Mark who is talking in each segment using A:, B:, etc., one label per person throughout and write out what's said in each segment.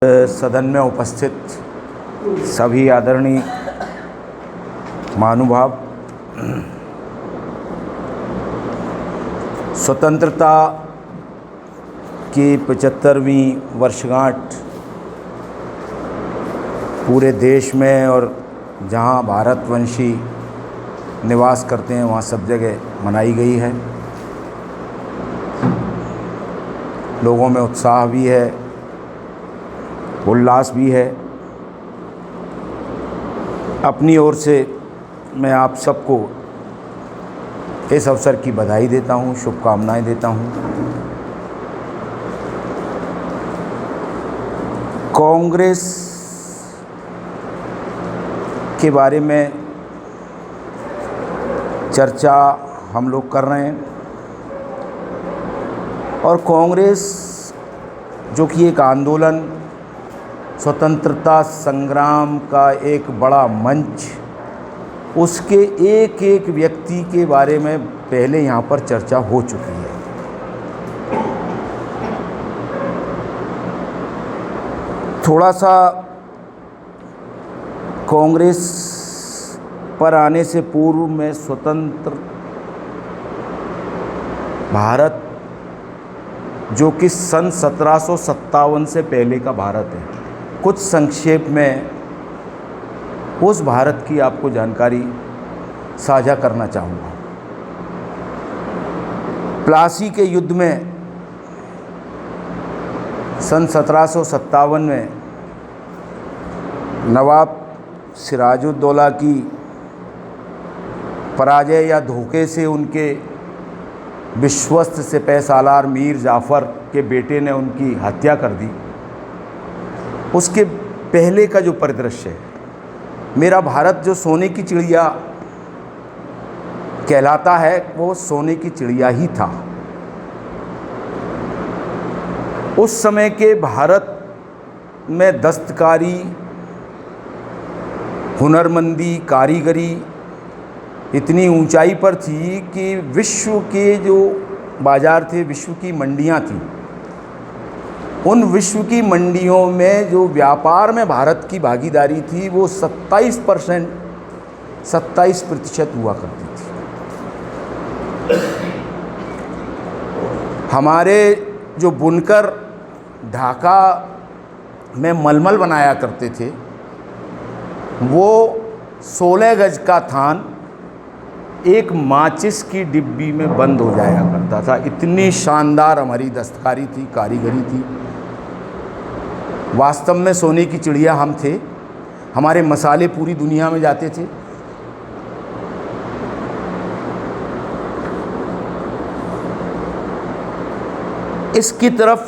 A: सदन में उपस्थित सभी आदरणीय महानुभाव, स्वतंत्रता की 75वीं वर्षगांठ पूरे देश में और जहां भारतवंशी निवास करते हैं वहां सब जगह मनाई गई है। लोगों में उत्साह भी है, उल्लास भी है। अपनी ओर से मैं आप सबको इस अवसर की बधाई देता हूं, शुभकामनाएं देता हूं। कांग्रेस के बारे में चर्चा हम लोग कर रहे हैं और कांग्रेस जो कि एक आंदोलन, स्वतंत्रता संग्राम का एक बड़ा मंच, उसके एक एक व्यक्ति के बारे में पहले यहाँ पर चर्चा हो चुकी है। थोड़ा सा कांग्रेस पर आने से पूर्व में स्वतंत्र भारत जो कि सन 1757 से पहले का भारत है, कुछ संक्षेप में उस भारत की आपको जानकारी साझा करना चाहूँगा। प्लासी के युद्ध में सन 1757 में नवाब सिराजुद्दौला की पराजय या धोखे से उनके विश्वस्त सिपह सालार मीर जाफ़र के बेटे ने उनकी हत्या कर दी। उसके पहले का जो परिदृश्य है, मेरा भारत जो सोने की चिड़िया कहलाता है, वो सोने की चिड़िया ही था। उस समय के भारत में दस्तकारी, हुनरमंदी, कारीगरी इतनी ऊंचाई पर थी कि विश्व के जो बाज़ार थे, विश्व की मंडियां थीं, उन विश्व की मंडियों में जो व्यापार में भारत की भागीदारी थी वो 27% हुआ करती थी। हमारे जो बुनकर ढाका में मलमल बनाया करते थे, वो 16 गज का थान एक माचिस की डिब्बी में बंद हो जाया करता था। इतनी शानदार हमारी दस्तकारी थी, कारीगरी थी। वास्तव में सोने की चिड़िया हम थे। हमारे मसाले पूरी दुनिया में जाते थे। इसकी तरफ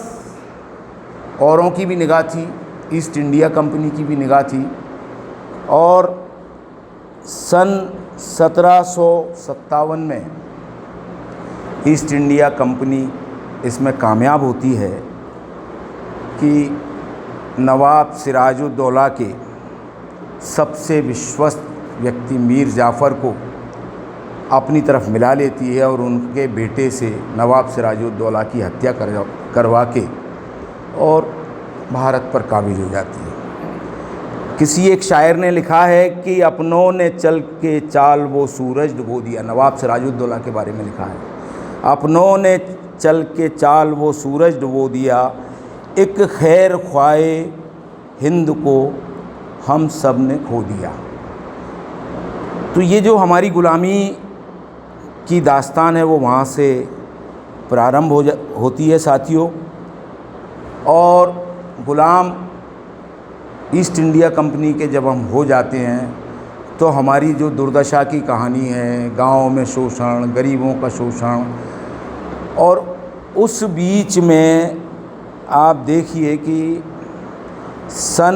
A: औरों की भी निगाह थी, ईस्ट इंडिया कंपनी की भी निगाह थी और सन 1757 में ईस्ट इंडिया कंपनी इसमें कामयाब होती है कि नवाब सिराजुद्दौला के सबसे विश्वस्त व्यक्ति मीर जाफ़र को अपनी तरफ मिला लेती है और उनके बेटे से नवाब सिराजुद्दौला की हत्या करवा के और भारत पर काबिज हो जाती है। किसी एक शायर ने लिखा है कि अपनों ने चल के चाल वो सूरज डुबो दिया। नवाब सिराजुद्दौला के बारे में लिखा है, अपनों ने चल के चाल वो सूरज डुबो दिया, एक खैर ख्वाए हिंद को हम सब ने खो दिया। तो ये जो हमारी ग़ुलामी की दास्तान है वो वहाँ से प्रारंभ होती है साथियों। और ग़ुलाम ईस्ट इंडिया कंपनी के जब हम हो जाते हैं तो हमारी जो दुर्दशा की कहानी है, गाँव में शोषण, गरीबों का शोषण, और उस बीच में आप देखिए कि सन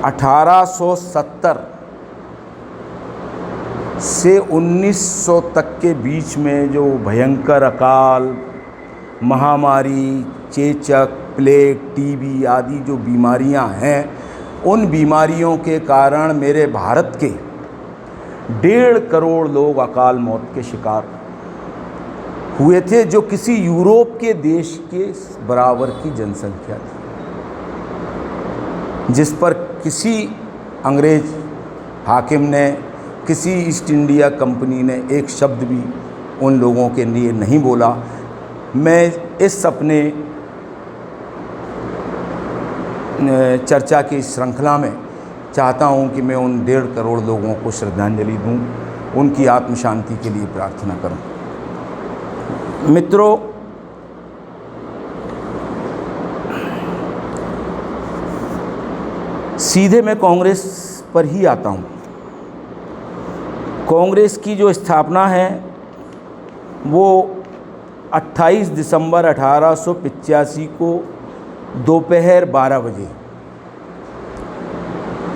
A: 1870 से 1900 तक के बीच में जो भयंकर अकाल, महामारी, चेचक, प्लेग, टीबी आदि जो बीमारियां हैं, उन बीमारियों के कारण मेरे भारत के 1.5 करोड़ लोग अकाल मौत के शिकार हुए थे जो किसी यूरोप के देश के बराबर की जनसंख्या थी, जिस पर किसी अंग्रेज हाकिम ने, किसी ईस्ट इंडिया कंपनी ने एक शब्द भी उन लोगों के लिए नहीं बोला। मैं इस अपने चर्चा की श्रृंखला में चाहता हूं कि मैं उन 1.5 करोड़ लोगों को श्रद्धांजलि दूं, उनकी आत्म शांति के लिए प्रार्थना करूं। मित्रों, सीधे मैं कांग्रेस पर ही आता हूं। कांग्रेस की जो स्थापना है वो 28 दिसंबर 1885 को दोपहर 12 बजे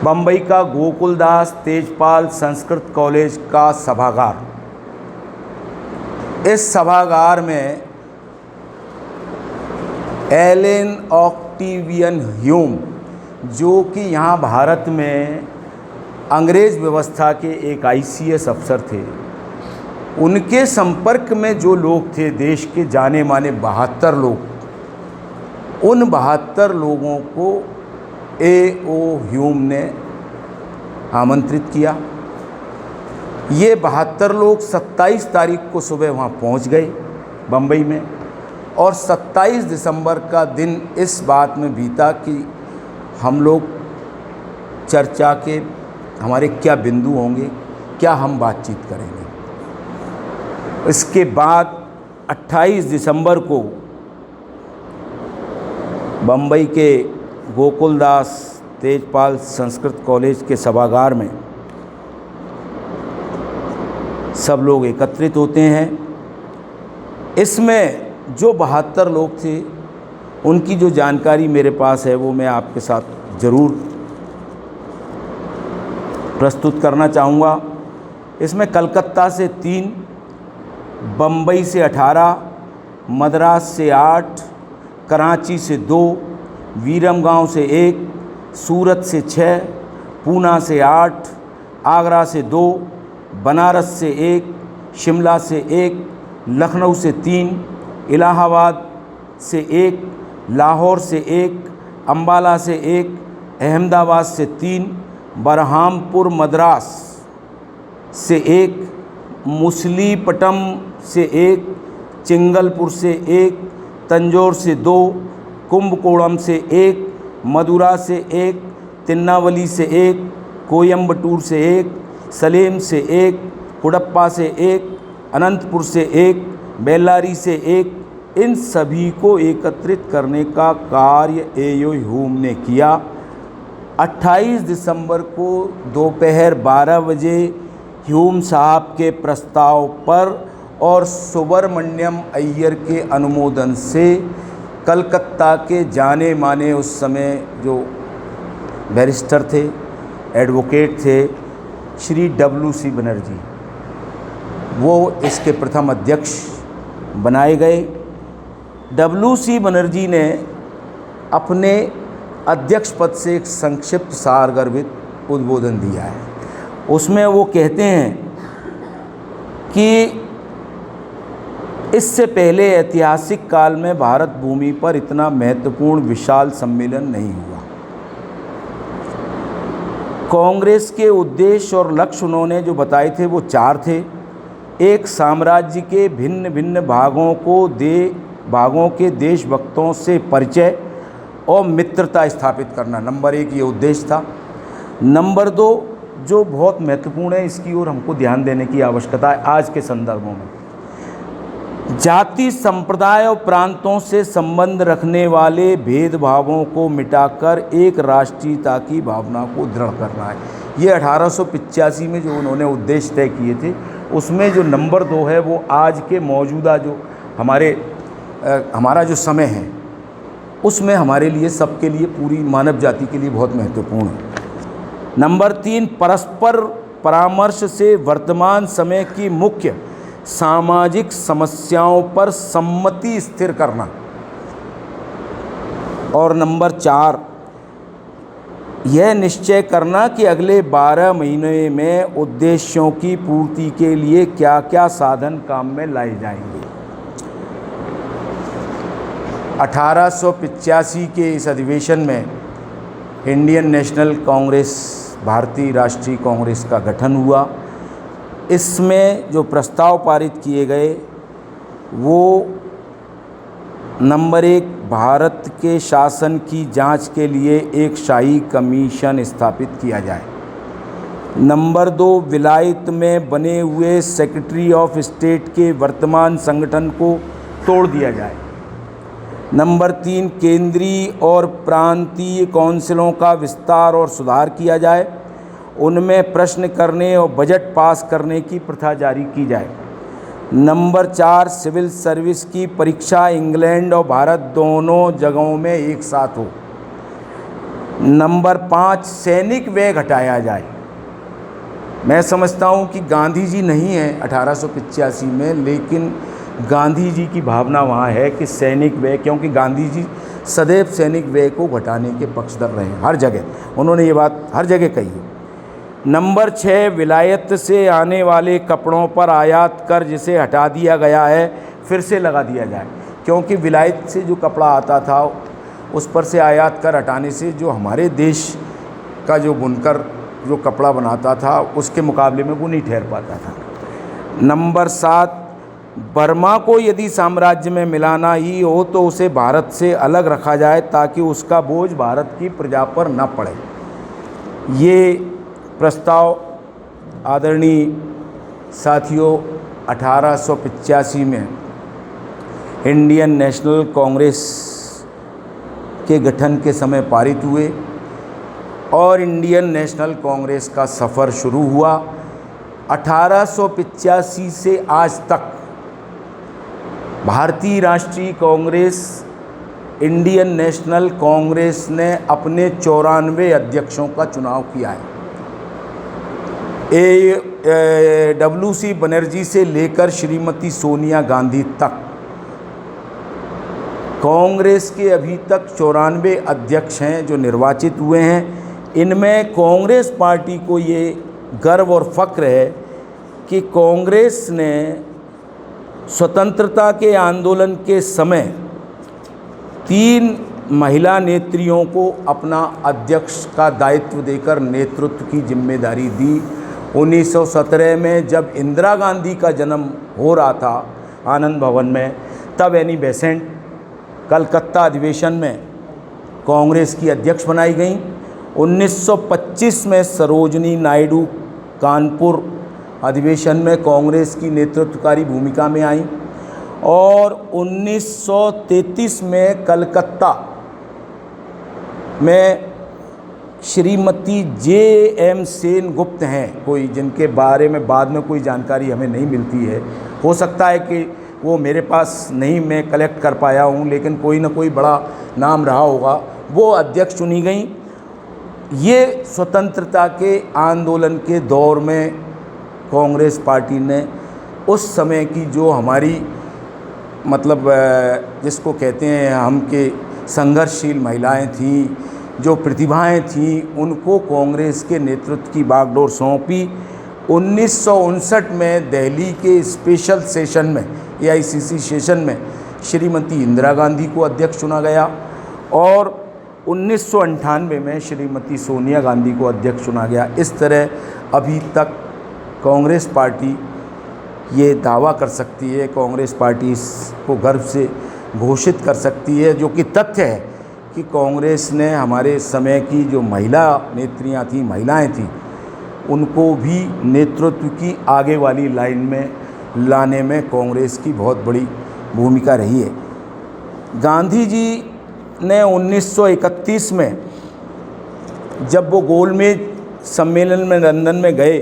A: बम्बई का गोकुलदास तेजपाल संस्कृत कॉलेज का सभागार, इस सभागार में एलन ऑक्टेवियन ह्यूम, जो कि यहाँ भारत में अंग्रेज़ व्यवस्था के एक ICS अफसर थे, उनके संपर्क में जो लोग थे, देश के जाने माने 72 लोग, उन 72 लोगों को A.O. ह्यूम ने आमंत्रित किया। ये 72 लोग 27 तारीख को सुबह वहाँ पहुँच गए बम्बई में, और 27 दिसंबर का दिन इस बात में बीता कि हम लोग चर्चा के हमारे क्या बिंदु होंगे, क्या हम बातचीत करेंगे। इसके बाद 28 दिसंबर को बम्बई के गोकुलदास तेजपाल संस्कृत कॉलेज के सभागार में सब लोग एकत्रित होते हैं। इसमें जो 72 लोग थे, उनकी जो जानकारी मेरे पास है वो मैं आपके साथ ज़रूर प्रस्तुत करना चाहूँगा। इसमें कलकत्ता से 3, बम्बई से 18, मद्रास से 8, कराची से 2, वीरमगांव से 1, सूरत से 6, पूना से 8, आगरा से 2, बनारस से 1, शिमला से 1, लखनऊ से 3, इलाहाबाद से 1, लाहौर से 1, अंबाला से 1, अहमदाबाद से 3, बरहामपुर मद्रास से 1, मुसलीपट्टनम से 1, चिंगलपुर से 1, तंजौर से 2, कुंभकोणम से 1, मदुरा से 1, तिन्नावली से 1, कोयम्बटूर से 1, सलेम से 1, कुडप्पा से 1, अनंतपुर से 1, बेल्लारी से 1, इन सभी को एकत्रित करने का कार्य A.O. ह्यूम ने किया। 28 दिसंबर को दोपहर 12 बजे ह्यूम साहब के प्रस्ताव पर और सुब्रमण्यम अय्यर के अनुमोदन से कलकत्ता के जाने माने उस समय जो बैरिस्टर थे, एडवोकेट थे, श्री W.C. बनर्जी, वो इसके प्रथम अध्यक्ष बनाए गए। W.C. बनर्जी ने अपने अध्यक्ष पद से एक संक्षिप्त सारगर्भित उद्बोधन दिया है। उसमें वो कहते हैं कि इससे पहले ऐतिहासिक काल में भारत भूमि पर इतना महत्वपूर्ण विशाल सम्मेलन नहीं हुआ। कांग्रेस के उद्देश्य और लक्ष्य उन्होंने जो बताए थे वो 4 थे। एक, साम्राज्य के भिन्न भिन्न भागों के देशभक्तों से परिचय और मित्रता स्थापित करना, नंबर 1 ये उद्देश्य था। नंबर 2, जो बहुत महत्वपूर्ण है, इसकी ओर हमको ध्यान देने की आवश्यकता है आज के संदर्भों में, जाति, संप्रदाय और प्रांतों से संबंध रखने वाले भेदभावों को मिटाकर एक राष्ट्रीयता की भावना को दृढ़ करना है। ये 1885 में जो उन्होंने उद्देश्य तय किए थे, उसमें जो नंबर 2 है वो आज के मौजूदा जो हमारा जो समय है उसमें हमारे लिए, सबके लिए, पूरी मानव जाति के लिए बहुत महत्वपूर्ण है। नंबर 3, परस्पर परामर्श से वर्तमान समय की मुख्य सामाजिक समस्याओं पर सम्मति स्थिर करना। और नंबर 4, यह निश्चय करना कि अगले 12 महीने में उद्देश्यों की पूर्ति के लिए क्या क्या साधन काम में लाए जाएंगे। 1885 के इस अधिवेशन में इंडियन नेशनल कांग्रेस, भारतीय राष्ट्रीय कांग्रेस का गठन हुआ। इसमें जो प्रस्ताव पारित किए गए वो नंबर 1, भारत के शासन की जांच के लिए एक शाही कमीशन स्थापित किया जाए। नंबर 2, विलायत में बने हुए सेक्रेटरी ऑफ स्टेट के वर्तमान संगठन को तोड़ दिया जाए। नंबर 3, केंद्रीय और प्रांतीय काउंसिलों का विस्तार और सुधार किया जाए। उनमें प्रश्न करने और बजट पास करने की प्रथा जारी की जाए। नंबर 4, सिविल सर्विस की परीक्षा इंग्लैंड और भारत दोनों जगहों में एक साथ हो। नंबर 5, सैनिक व्यय घटाया जाए। मैं समझता हूँ कि गांधी जी नहीं है 1885 में, लेकिन गांधी जी की भावना वहाँ है कि सैनिक व्यय, क्योंकि गांधी जी सदैव सैनिक व्यय को घटाने के पक्षधर रहे हैं। हर जगह उन्होंने ये बात हर जगह कही है। नंबर 6, विलायत से आने वाले कपड़ों पर आयात कर जिसे हटा दिया गया है फिर से लगा दिया जाए, क्योंकि विलायत से जो कपड़ा आता था उस पर से आयात कर हटाने से जो हमारे देश का जो बुनकर जो कपड़ा बनाता था उसके मुकाबले में वो नहीं ठहर पाता था। नंबर 7, बर्मा को यदि साम्राज्य में मिलाना ही हो तो उसे भारत से अलग रखा जाए ताकि उसका बोझ भारत की प्रजा पर न पड़े। ये प्रस्ताव आदरणीय साथियों 1885 में इंडियन नेशनल कांग्रेस के गठन के समय पारित हुए और इंडियन नेशनल कांग्रेस का सफ़र शुरू हुआ। 1885 से आज तक भारतीय राष्ट्रीय कांग्रेस, इंडियन नेशनल कांग्रेस ने अपने 94 अध्यक्षों का चुनाव किया है। WC बनर्जी से लेकर श्रीमती सोनिया गांधी तक कांग्रेस के अभी तक 94 अध्यक्ष हैं जो निर्वाचित हुए हैं। इनमें कांग्रेस पार्टी को ये गर्व और फ़ख्र है कि कांग्रेस ने स्वतंत्रता के आंदोलन के समय 3 महिला नेत्रियों को अपना अध्यक्ष का दायित्व देकर नेतृत्व की जिम्मेदारी दी। 1917 में जब इंदिरा गांधी का जन्म हो रहा था आनंद भवन में, तब एनी बेसेंट कलकत्ता अधिवेशन में कांग्रेस की अध्यक्ष बनाई गई। 1925 में सरोजनी नायडू कानपुर अधिवेशन में कांग्रेस की नेतृत्वकारी भूमिका में आई और 1933 में कलकत्ता में श्रीमती JM सेनगुप्त हैं, कोई जिनके बारे में बाद में कोई जानकारी हमें नहीं मिलती है। हो सकता है कि वो मेरे पास नहीं, मैं कलेक्ट कर पाया हूँ, लेकिन कोई ना कोई बड़ा नाम रहा होगा। वो अध्यक्ष चुनी गई। ये स्वतंत्रता के आंदोलन के दौर में कांग्रेस पार्टी ने उस समय की जो हमारी मतलब जिसको कहते हैं हम के संघर्षशील महिलाएं थीं, जो प्रतिभाएं थीं, उनको कांग्रेस के नेतृत्व की बागडोर सौंपी। 1959 में दिल्ली के स्पेशल सेशन में, AICC सेशन में श्रीमती इंदिरा गांधी को अध्यक्ष चुना गया और 1998 में श्रीमती सोनिया गांधी को अध्यक्ष चुना गया। इस तरह अभी तक कांग्रेस पार्टी ये दावा कर सकती है, कांग्रेस पार्टी इसको गर्व से घोषित कर सकती है, जो कि तथ्य है कि कांग्रेस ने हमारे समय की जो महिला नेत्रियां थीं, महिलाएं थीं, उनको भी नेतृत्व की आगे वाली लाइन में लाने में कांग्रेस की बहुत बड़ी भूमिका रही है। गांधी जी ने 1931 में जब वो गोलमेज सम्मेलन में लंदन में गए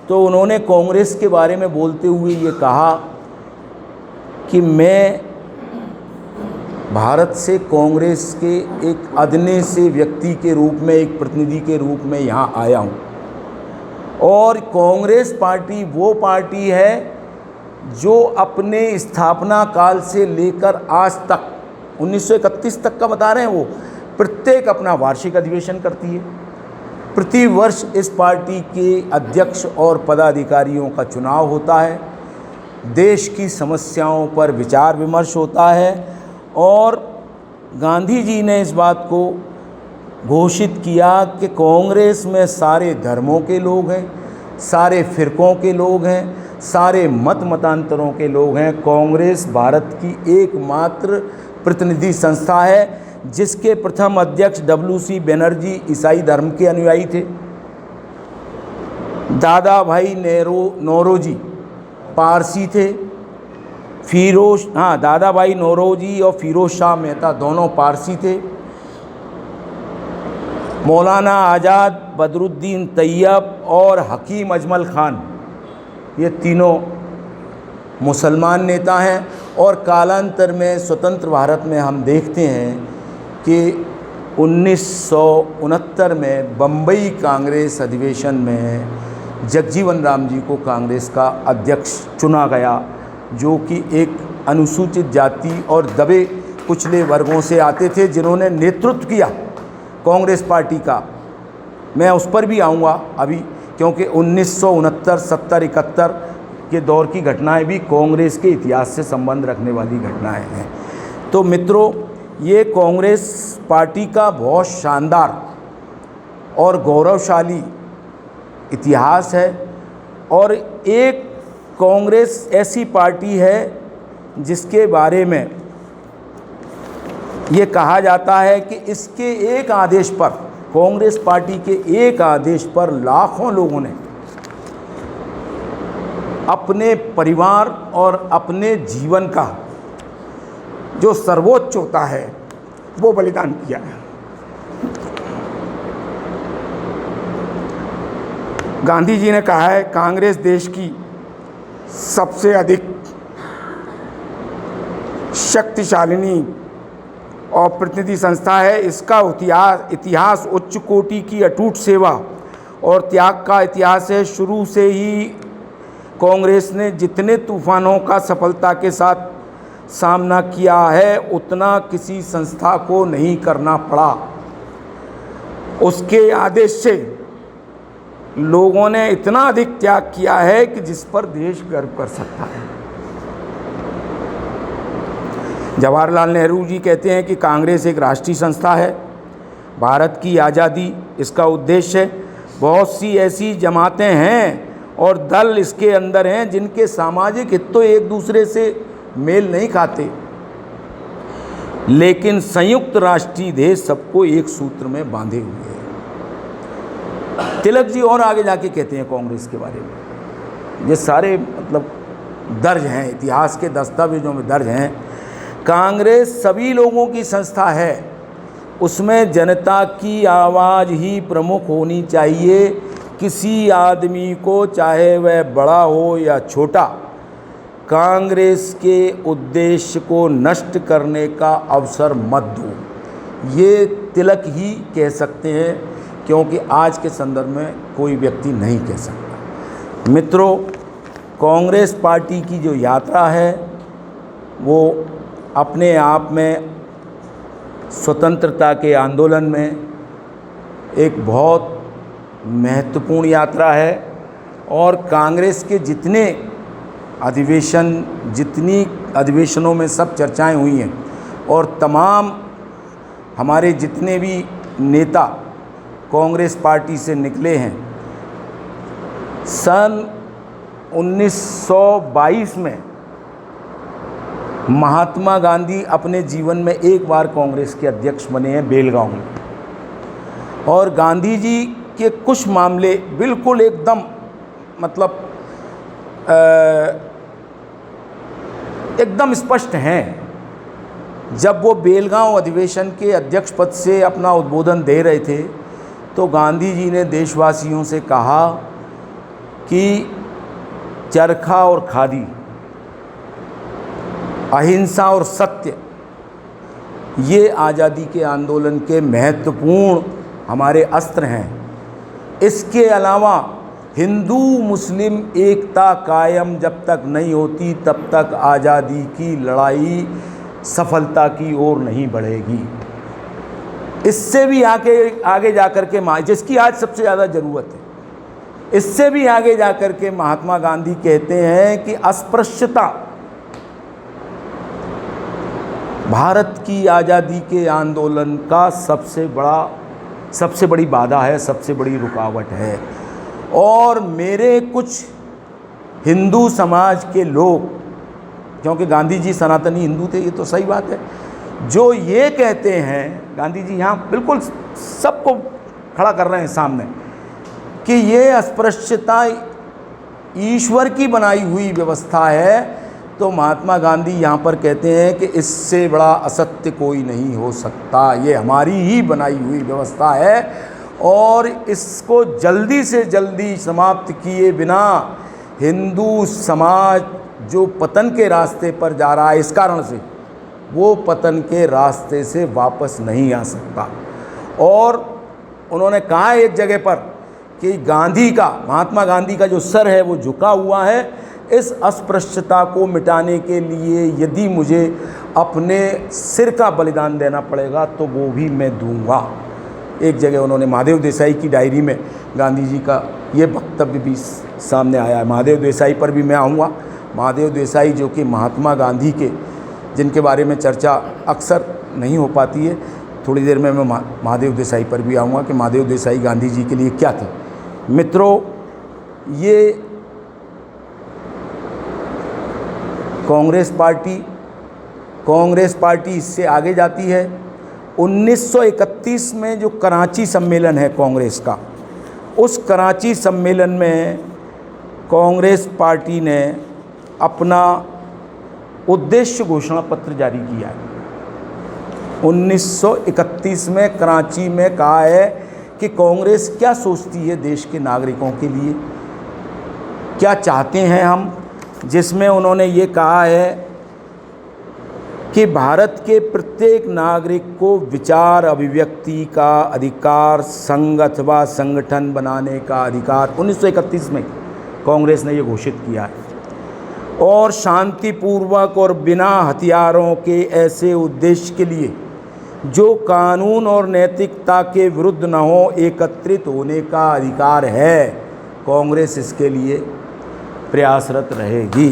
A: तो उन्होंने कांग्रेस के बारे में बोलते हुए ये कहा कि मैं भारत से कांग्रेस के एक अदने से व्यक्ति के रूप में, एक प्रतिनिधि के रूप में यहाँ आया हूँ और कांग्रेस पार्टी वो पार्टी है जो अपने स्थापना काल से लेकर आज तक 1931 तक का बता रहे हैं, वो प्रत्येक अपना वार्षिक अधिवेशन करती है। प्रति वर्ष इस पार्टी के अध्यक्ष और पदाधिकारियों का चुनाव होता है, देश की समस्याओं पर विचार विमर्श होता है और गांधी जी ने इस बात को घोषित किया कि कांग्रेस में सारे धर्मों के लोग हैं, सारे फ़िरक़ों के लोग हैं, सारे मतांतरों के लोग हैं। कांग्रेस भारत की एकमात्र प्रतिनिधि संस्था है जिसके प्रथम अध्यक्ष WC बनर्जी ईसाई धर्म के अनुयायी थे। दादा भाई नौरोजी पारसी थे। दादा भाई नौरोजी और फिरोज शाह मेहता दोनों पारसी थे। मौलाना आज़ाद, बदरुद्दीन तैयब और हकीम अजमल खान, ये तीनों मुसलमान नेता हैं। और कालांतर में स्वतंत्र भारत में हम देखते हैं कि 1969 में बम्बई कांग्रेस अधिवेशन में जगजीवन राम जी को कांग्रेस का अध्यक्ष चुना गया, जो कि एक अनुसूचित जाति और दबे कुचले वर्गों से आते थे, जिन्होंने नेतृत्व किया कांग्रेस पार्टी का। मैं उस पर भी आऊँगा अभी, क्योंकि 1969, 70, 71 के दौर की घटनाएं भी कांग्रेस के इतिहास से संबंध रखने वाली घटनाएं हैं। तो मित्रों, ये कांग्रेस पार्टी का बहुत शानदार और गौरवशाली इतिहास है। और एक कांग्रेस ऐसी पार्टी है जिसके बारे में ये कहा जाता है कि इसके एक आदेश पर, कांग्रेस पार्टी के एक आदेश पर लाखों लोगों ने अपने परिवार और अपने जीवन का जो सर्वोच्च होता है वो बलिदान किया है। गांधी जी ने कहा है, कांग्रेस देश की सबसे अधिक शक्तिशालिनी और प्रतिनिधि संस्था है। इसका इतिहास उच्च कोटि की अटूट सेवा और त्याग का इतिहास है। शुरू से ही कांग्रेस ने जितने तूफानों का सफलता के साथ सामना किया है, उतना किसी संस्था को नहीं करना पड़ा। उसके आदेश से लोगों ने इतना अधिक त्याग किया है कि जिस पर देश गर्व कर सकता है। जवाहरलाल नेहरू जी कहते हैं कि कांग्रेस एक राष्ट्रीय संस्था है, भारत की आज़ादी इसका उद्देश्य है। बहुत सी ऐसी जमातें हैं और दल इसके अंदर हैं जिनके सामाजिक हित तो एक दूसरे से मेल नहीं खाते, लेकिन संयुक्त राष्ट्रीय देश सबको एक सूत्र में बांधे हुए हैं। तिलक जी और आगे जाके कहते हैं कांग्रेस के बारे में, ये सारे मतलब दर्ज हैं, इतिहास के दस्तावेजों में दर्ज हैं। कांग्रेस सभी लोगों की संस्था है, उसमें जनता की आवाज़ ही प्रमुख होनी चाहिए। किसी आदमी को, चाहे वह बड़ा हो या छोटा, कांग्रेस के उद्देश्य को नष्ट करने का अवसर मत दो। ये तिलक ही कह सकते हैं, क्योंकि आज के संदर्भ में कोई व्यक्ति नहीं कह सकता। मित्रों, कांग्रेस पार्टी की जो यात्रा है वो अपने आप में स्वतंत्रता के आंदोलन में एक बहुत महत्वपूर्ण यात्रा है। और कांग्रेस के जितनी अधिवेशनों में सब चर्चाएं हुई हैं, और तमाम हमारे जितने भी नेता कांग्रेस पार्टी से निकले हैं, सन 1922 में महात्मा गांधी अपने जीवन में एक बार कांग्रेस के अध्यक्ष बने हैं बेलगांव में। और गांधी जी के कुछ मामले बिल्कुल एकदम मतलब एकदम स्पष्ट हैं। जब वो बेलगांव अधिवेशन के अध्यक्ष पद से अपना उद्बोधन दे रहे थे, तो गांधी जी ने देशवासियों से कहा कि चरखा और खादी, अहिंसा और सत्य, ये आज़ादी के आंदोलन के महत्वपूर्ण हमारे अस्त्र हैं। इसके अलावा हिंदू मुस्लिम एकता कायम जब तक नहीं होती, तब तक आज़ादी की लड़ाई सफलता की ओर नहीं बढ़ेगी। इससे भी आगे जाकर के जिसकी आज सबसे ज़्यादा ज़रूरत है, इससे भी आगे जाकर के महात्मा गांधी कहते हैं कि अस्पृश्यता भारत की आज़ादी के आंदोलन का सबसे बड़ी बाधा है, सबसे बड़ी रुकावट है। और मेरे कुछ हिंदू समाज के लोग, क्योंकि गांधी जी सनातनी हिंदू थे, ये तो सही बात है, जो ये कहते हैं, गांधी जी यहाँ बिल्कुल सबको खड़ा कर रहे हैं सामने, कि ये अस्पृश्यता ईश्वर की बनाई हुई व्यवस्था है, तो महात्मा गांधी यहाँ पर कहते हैं कि इससे बड़ा असत्य कोई नहीं हो सकता, ये हमारी ही बनाई हुई व्यवस्था है और इसको जल्दी से जल्दी समाप्त किए बिना हिंदू समाज जो पतन के रास्ते पर जा रहा है, इस कारण से वो पतन के रास्ते से वापस नहीं आ सकता। और उन्होंने कहा एक जगह पर कि महात्मा गांधी का जो सर है वो झुका हुआ है, इस अस्पृश्यता को मिटाने के लिए यदि मुझे अपने सिर का बलिदान देना पड़ेगा तो वो भी मैं दूंगा। एक जगह उन्होंने महादेव देसाई की डायरी में गांधी जी का ये वक्तव्य भी सामने आया है। महादेव देसाई पर भी मैं आऊँगा। महादेव देसाई जो कि महात्मा गांधी के, जिनके बारे में चर्चा अक्सर नहीं हो पाती है, थोड़ी देर में मैं महादेव देसाई पर भी आऊँगा कि महादेव देसाई गांधी जी के लिए क्या थे। मित्रों, ये कांग्रेस पार्टी इससे आगे जाती है। 1931 में जो कराची सम्मेलन है कांग्रेस का, उस कराची सम्मेलन में कांग्रेस पार्टी ने अपना उद्देश्य घोषणा पत्र जारी किया है। 1931 में कराची में कहा है कि कांग्रेस क्या सोचती है देश के नागरिकों के लिए, क्या चाहते हैं हम, जिसमें उन्होंने ये कहा है कि भारत के प्रत्येक नागरिक को विचार अभिव्यक्ति का अधिकार, संघ अथवा संगठन बनाने का अधिकार 1931 में कांग्रेस ने ये घोषित किया है। और शांतिपूर्वक और बिना हथियारों के ऐसे उद्देश्य के लिए जो कानून और नैतिकता के विरुद्ध न हो, एकत्रित होने का अधिकार है। कांग्रेस इसके लिए प्रयासरत रहेगी।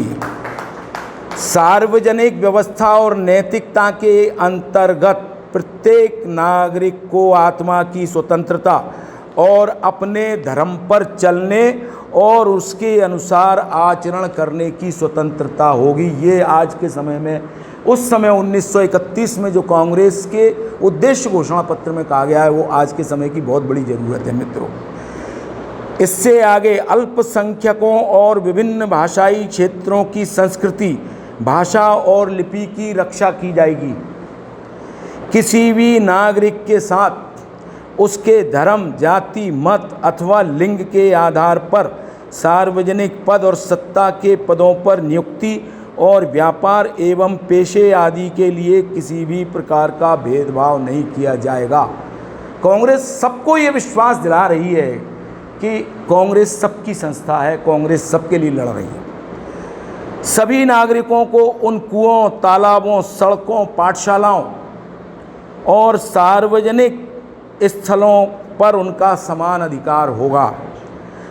A: सार्वजनिक व्यवस्था और नैतिकता के अंतर्गत प्रत्येक नागरिक को आत्मा की स्वतंत्रता और अपने धर्म पर चलने और उसके अनुसार आचरण करने की स्वतंत्रता होगी। ये आज के समय में, उस समय 1931 में जो कांग्रेस के उद्देश्य घोषणा पत्र में कहा गया है, वो आज के समय की बहुत बड़ी ज़रूरत है मित्रों। इससे आगे अल्पसंख्यकों और विभिन्न भाषाई क्षेत्रों की संस्कृति, भाषा और लिपि की रक्षा की जाएगी। किसी भी नागरिक के साथ उसके धर्म, जाति, मत अथवा लिंग के आधार पर सार्वजनिक पद और सत्ता के पदों पर नियुक्ति और व्यापार एवं पेशे आदि के लिए किसी भी प्रकार का भेदभाव नहीं किया जाएगा। कांग्रेस सबको ये विश्वास दिला रही है कि कांग्रेस सबकी संस्था है, कांग्रेस सबके लिए लड़ रही है। सभी नागरिकों को उन कुओं, तालाबों, सड़कों, पाठशालाओं और सार्वजनिक स्थलों पर उनका समान अधिकार होगा,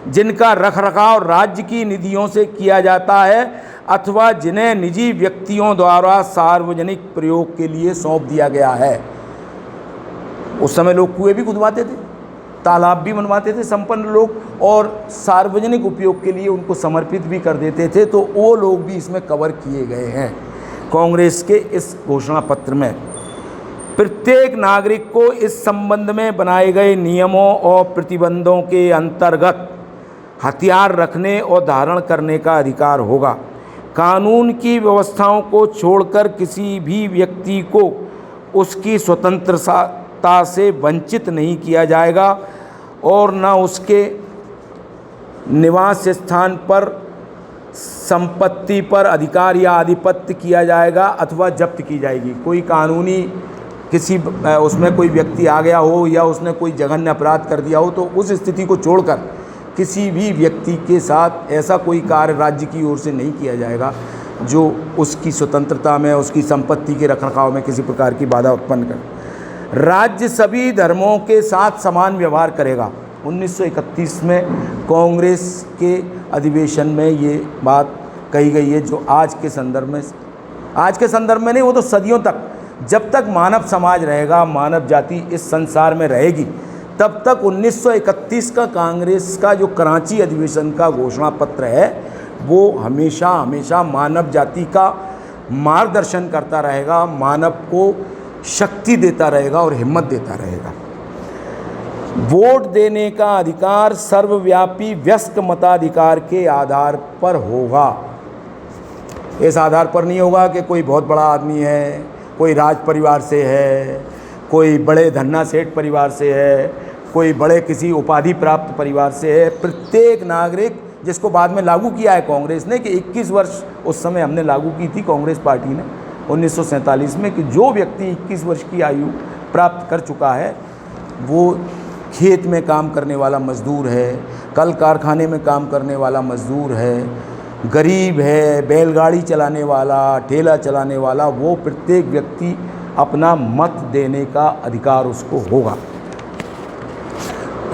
A: जिनका रखरखाव राज्य की निधियों से किया जाता है अथवा जिन्हें निजी व्यक्तियों द्वारा सार्वजनिक प्रयोग के लिए सौंप दिया गया है। उस समय लोग कुएं भी खुदवाते थे, तालाब भी बनवाते थे संपन्न लोग, और सार्वजनिक उपयोग के लिए उनको समर्पित भी कर देते थे, तो वो लोग भी इसमें कवर किए गए हैं कांग्रेस के इस घोषणा पत्र में। प्रत्येक नागरिक को इस संबंध में बनाए गए नियमों और प्रतिबंधों के अंतर्गत हथियार रखने और धारण करने का अधिकार होगा। कानून की व्यवस्थाओं को छोड़कर किसी भी व्यक्ति को उसकी स्वतंत्रता से वंचित नहीं किया जाएगा और न उसके निवास स्थान पर संपत्ति पर अधिकार या आधिपत्य किया जाएगा अथवा जब्त की जाएगी। कोई कानूनी किसी उसमें कोई व्यक्ति आ गया हो या उसने कोई जघन्य अपराध कर दिया हो, तो उस स्थिति को छोड़कर किसी भी व्यक्ति के साथ ऐसा कोई कार्य राज्य की ओर से नहीं किया जाएगा जो उसकी स्वतंत्रता में, उसकी संपत्ति के रखरखाव में किसी प्रकार की बाधा उत्पन्न करे। राज्य सभी धर्मों के साथ समान व्यवहार करेगा। 1931 में कांग्रेस के अधिवेशन में ये बात कही गई है, जो आज के संदर्भ में नहीं, वो तो सदियों तक जब तक मानव समाज रहेगा, मानव जाति इस संसार में रहेगी, तब तक 1931 का कांग्रेस का जो कराची अधिवेशन का घोषणा पत्र है वो हमेशा हमेशा मानव जाति का मार्गदर्शन करता रहेगा, मानव को शक्ति देता रहेगा और हिम्मत देता रहेगा। वोट देने का अधिकार सर्वव्यापी व्यस्क मताधिकार के आधार पर होगा। इस आधार पर नहीं होगा कि कोई बहुत बड़ा आदमी है, कोई राज परिवार से है, कोई बड़े धन्ना सेठ परिवार से है, कोई बड़े किसी उपाधि प्राप्त परिवार से है। प्रत्येक नागरिक, जिसको बाद में लागू किया है कांग्रेस ने कि 21 वर्ष उस समय हमने लागू की थी कांग्रेस पार्टी ने 1947 में, कि जो व्यक्ति 21 वर्ष की आयु प्राप्त कर चुका है वो खेत में काम करने वाला मज़दूर है, कल कारखाने में काम करने वाला मज़दूर है, गरीब है, बैलगाड़ी चलाने वाला, ठेला चलाने वाला, वो प्रत्येक व्यक्ति अपना मत देने का अधिकार उसको होगा।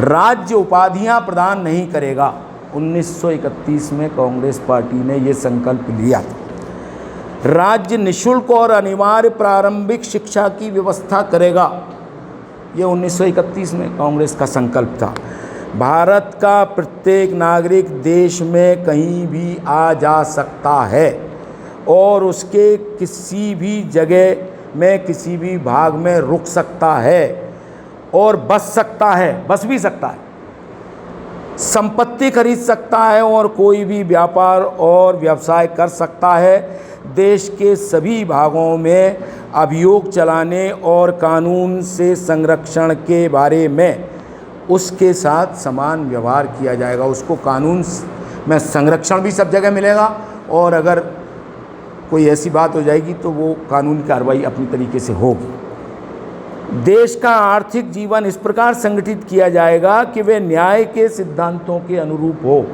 A: राज्य उपाधियां प्रदान नहीं करेगा। 1931 में कांग्रेस पार्टी ने ये संकल्प लिया था। राज्य निःशुल्क और अनिवार्य प्रारंभिक शिक्षा की व्यवस्था करेगा। ये 1931 में कांग्रेस का संकल्प था। भारत का प्रत्येक नागरिक देश में कहीं भी आ जा सकता है और उसके किसी भी जगह में किसी भी भाग में रुक सकता है और बस सकता है, बस भी सकता है, संपत्ति खरीद सकता है और कोई भी व्यापार और व्यवसाय कर सकता है। देश के सभी भागों में अभियोग चलाने और कानून से संरक्षण के बारे में उसके साथ समान व्यवहार किया जाएगा। उसको कानून में संरक्षण भी सब जगह मिलेगा और अगर कोई ऐसी बात हो जाएगी तो वो कानूनी कार्रवाई अपनी तरीके से होगी। देश का आर्थिक जीवन इस प्रकार संगठित किया जाएगा कि वे न्याय के सिद्धांतों के अनुरूप हो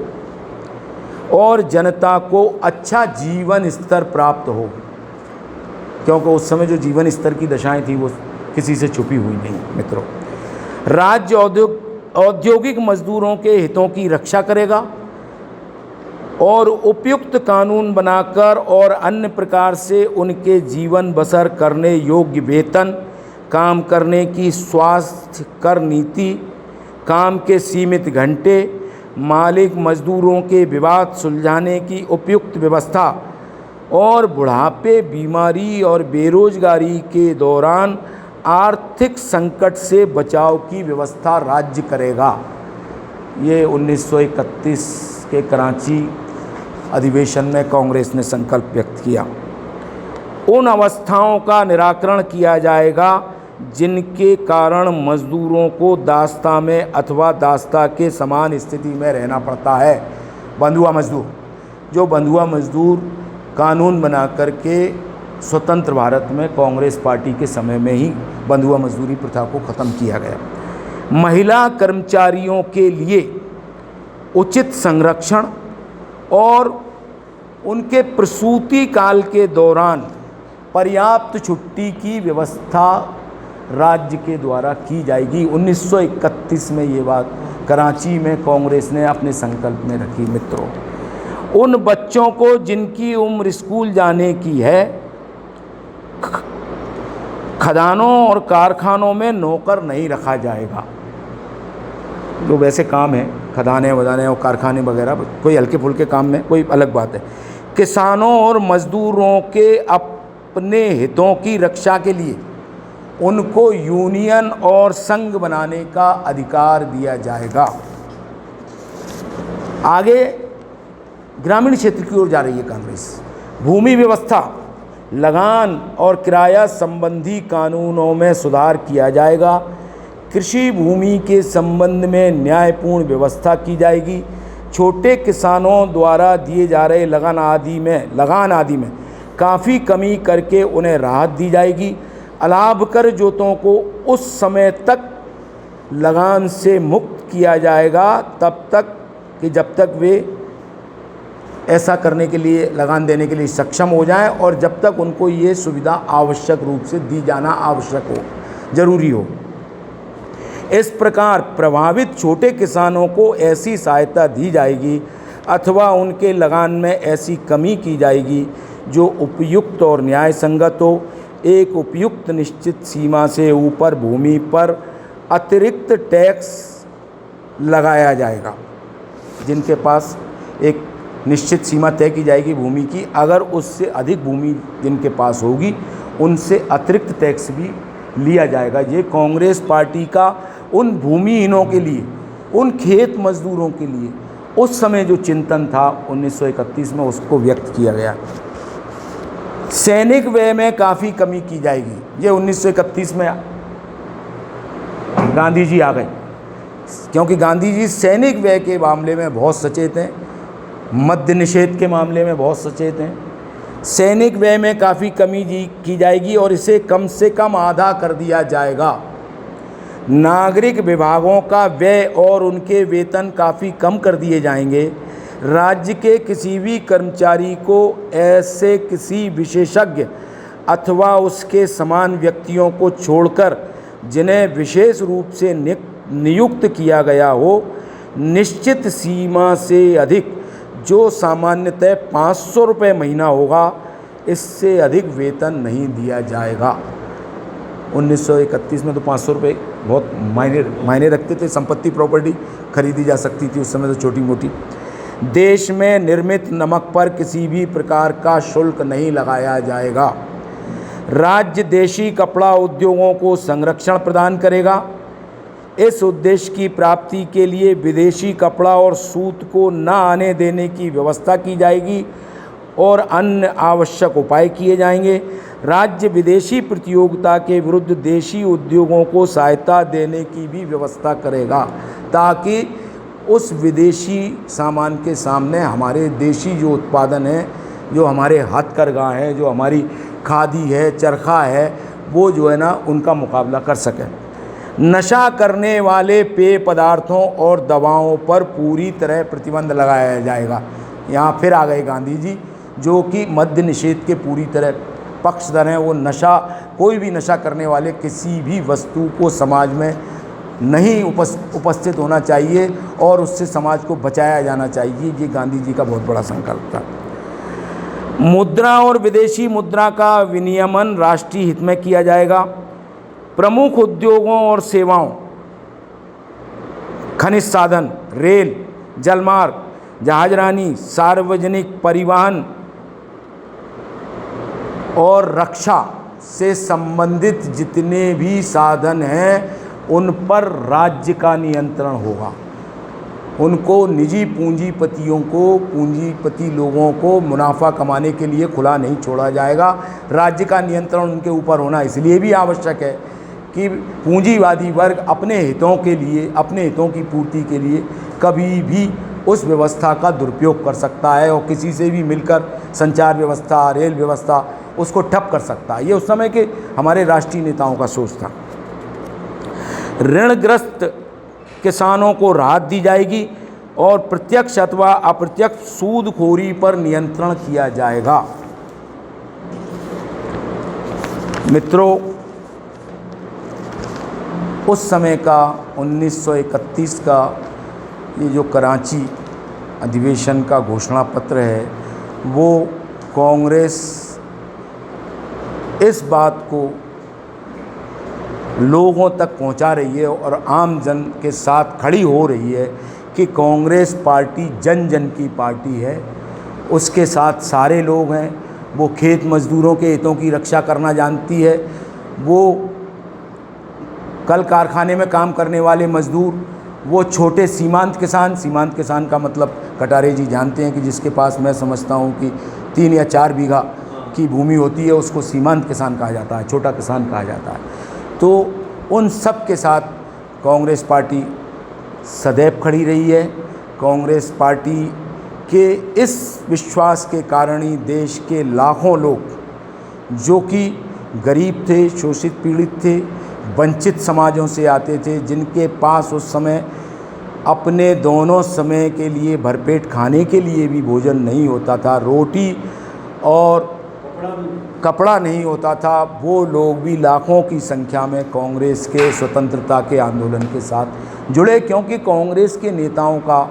A: और जनता को अच्छा जीवन स्तर प्राप्त हो, क्योंकि उस समय जो जीवन स्तर की दशाएं थी वो किसी से छुपी हुई नहीं। मित्रों, राज्य औद्योगिक मजदूरों के हितों की रक्षा करेगा और उपयुक्त कानून बनाकर और अन्य प्रकार से उनके जीवन बसर करने योग्य वेतन, काम करने की स्वास्थ्य कर नीति, काम के सीमित घंटे, मालिक मजदूरों के विवाद सुलझाने की उपयुक्त व्यवस्था और बुढ़ापे, बीमारी और बेरोजगारी के दौरान आर्थिक संकट से बचाव की व्यवस्था राज्य करेगा। ये 1931 के कराची अधिवेशन में कांग्रेस ने संकल्प व्यक्त किया। उन अवस्थाओं का निराकरण किया जाएगा जिनके कारण मजदूरों को दास्ता में अथवा दास्ता के समान स्थिति में रहना पड़ता है। बंधुआ मजदूर, जो बंधुआ मजदूर कानून बना करके स्वतंत्र भारत में कांग्रेस पार्टी के समय में ही बंधुआ मजदूरी प्रथा को ख़त्म किया गया। महिला कर्मचारियों के लिए उचित संरक्षण और उनके प्रसूति काल के दौरान पर्याप्त छुट्टी की व्यवस्था राज्य के द्वारा की जाएगी। 1931 में ये बात कराची में कांग्रेस ने अपने संकल्प में रखी। मित्रों, उन बच्चों को जिनकी उम्र स्कूल जाने की है, खदानों और कारखानों में नौकर नहीं रखा जाएगा। जो वैसे काम है, खदाने वदाने और कारखाने वगैरह, कोई हल्के फुल्के काम में कोई अलग बात है। किसानों और मजदूरों के अपने हितों की रक्षा के लिए उनको यूनियन और संघ बनाने का अधिकार दिया जाएगा। आगे ग्रामीण क्षेत्र की ओर जा रही है कांग्रेस। भूमि व्यवस्था, लगान और किराया संबंधी कानूनों में सुधार किया जाएगा। कृषि भूमि के संबंध में न्यायपूर्ण व्यवस्था की जाएगी। छोटे किसानों द्वारा दिए जा रहे लगान आदि में काफ़ी कमी करके उन्हें राहत दी जाएगी। अलाभ कर जोतों को उस समय तक लगान से मुक्त किया जाएगा तब तक कि जब तक वे ऐसा करने के लिए, लगान देने के लिए सक्षम हो जाएं और जब तक उनको ये सुविधा आवश्यक रूप से दी जाना आवश्यक हो, जरूरी हो। इस प्रकार प्रभावित छोटे किसानों को ऐसी सहायता दी जाएगी अथवा उनके लगान में ऐसी कमी की जाएगी जो उपयुक्त और न्याय संगत हो। एक उपयुक्त निश्चित सीमा से ऊपर भूमि पर अतिरिक्त टैक्स लगाया जाएगा। जिनके पास एक निश्चित सीमा तय की जाएगी भूमि की, अगर उससे अधिक भूमि जिनके पास होगी उनसे अतिरिक्त टैक्स भी लिया जाएगा। ये कांग्रेस पार्टी का उन भूमिहीनों के लिए, उन खेत मजदूरों के लिए उस समय जो चिंतन था 1931 में, उसको व्यक्त किया गया। सैनिक व्यय में काफ़ी कमी की जाएगी। ये 1931 में गांधी जी आ गए, क्योंकि गांधी जी सैनिक व्यय के मामले में बहुत सचेत हैं, मद्य निषेध के मामले में बहुत सचेत हैं। सैनिक व्यय में काफ़ी कमी की जाएगी और इसे कम से कम आधा कर दिया जाएगा। नागरिक विभागों का व्यय और उनके वेतन काफ़ी कम कर दिए जाएंगे। राज्य के किसी भी कर्मचारी को ऐसे किसी विशेषज्ञ अथवा उसके समान व्यक्तियों को छोड़कर जिन्हें विशेष रूप से नियुक्त किया गया हो, निश्चित सीमा से अधिक, जो सामान्यतः 500 रुपये महीना होगा, इससे अधिक वेतन नहीं दिया जाएगा। 1931 में तो 500 रुपये बहुत मायने रखते थे। संपत्ति प्रॉपर्टी खरीदी जा सकती थी उस समय तो छोटी मोटी। देश में निर्मित नमक पर किसी भी प्रकार का शुल्क नहीं लगाया जाएगा। राज्य देशी कपड़ा उद्योगों को संरक्षण प्रदान करेगा। इस उद्देश्य की प्राप्ति के लिए विदेशी कपड़ा और सूत को न आने देने की व्यवस्था की जाएगी और अन्य आवश्यक उपाय किए जाएंगे। राज्य विदेशी प्रतियोगिता के विरुद्ध देशी उद्योगों को सहायता देने की भी व्यवस्था करेगा, ताकि उस विदेशी सामान के सामने हमारे देशी जो उत्पादन है, जो हमारे हथकरघा है, जो हमारी खादी है, चरखा है, वो जो है ना उनका मुकाबला कर सकें। नशा करने वाले पेय पदार्थों और दवाओं पर पूरी तरह प्रतिबंध लगाया जाएगा। यहाँ फिर आ गए गांधी जी, जो कि मद्य निषेध के पूरी तरह पक्षधर हैं। वो नशा, कोई भी नशा करने वाले किसी भी वस्तु को समाज में नहीं उपस्थित होना चाहिए और उससे समाज को बचाया जाना चाहिए। ये गांधी जी का बहुत बड़ा संकल्प था। मुद्रा और विदेशी मुद्रा का विनियमन राष्ट्रीय हित में किया जाएगा। प्रमुख उद्योगों और सेवाओं, खनिज साधन, रेल, जलमार्ग, जहाजरानी, सार्वजनिक परिवहन और रक्षा से संबंधित जितने भी साधन हैं उन पर राज्य का नियंत्रण होगा। उनको निजी पूंजीपतियों को, पूंजीपति लोगों को मुनाफा कमाने के लिए खुला नहीं छोड़ा जाएगा। राज्य का नियंत्रण उनके ऊपर होना इसलिए भी आवश्यक है कि पूंजीवादी वर्ग अपने हितों के लिए, अपने हितों की पूर्ति के लिए कभी भी उस व्यवस्था का दुरुपयोग कर सकता है और किसी से भी मिलकर संचार व्यवस्था, रेल व्यवस्था उसको ठप कर सकता है। ये उस समय के हमारे राष्ट्रीय नेताओं का सोच था। ऋणग्रस्त किसानों को राहत दी जाएगी और प्रत्यक्ष अथवा अप्रत्यक्ष सूदखोरी पर नियंत्रण किया जाएगा। मित्रों, उस समय का 1931 का ये जो कराची अधिवेशन का घोषणा पत्र है, वो कांग्रेस इस बात को लोगों तक पहुंचा रही है और आम जन के साथ खड़ी हो रही है कि कांग्रेस पार्टी जन जन की पार्टी है। उसके साथ सारे लोग हैं। वो खेत मजदूरों के हितों की रक्षा करना जानती है। वो कल कारखाने में काम करने वाले मजदूर, वो छोटे सीमांत किसान का मतलब कटारे जी जानते हैं कि जिसके पास मैं समझता हूँ कि 3 या 4 बीघा की भूमि होती है, उसको सीमांत किसान कहा जाता है, छोटा किसान कहा जाता है। तो उन सब के साथ कांग्रेस पार्टी सदैव खड़ी रही है। कांग्रेस पार्टी के इस विश्वास के कारण ही देश के लाखों लोग जो कि गरीब थे, शोषित पीड़ित थे, वंचित समाजों से आते थे, जिनके पास उस समय अपने दोनों समय के लिए भरपेट खाने के लिए भी भोजन नहीं होता था, रोटी और कपड़ा नहीं होता था, वो लोग भी लाखों की संख्या में कांग्रेस के स्वतंत्रता के आंदोलन के साथ जुड़े, क्योंकि कांग्रेस के नेताओं का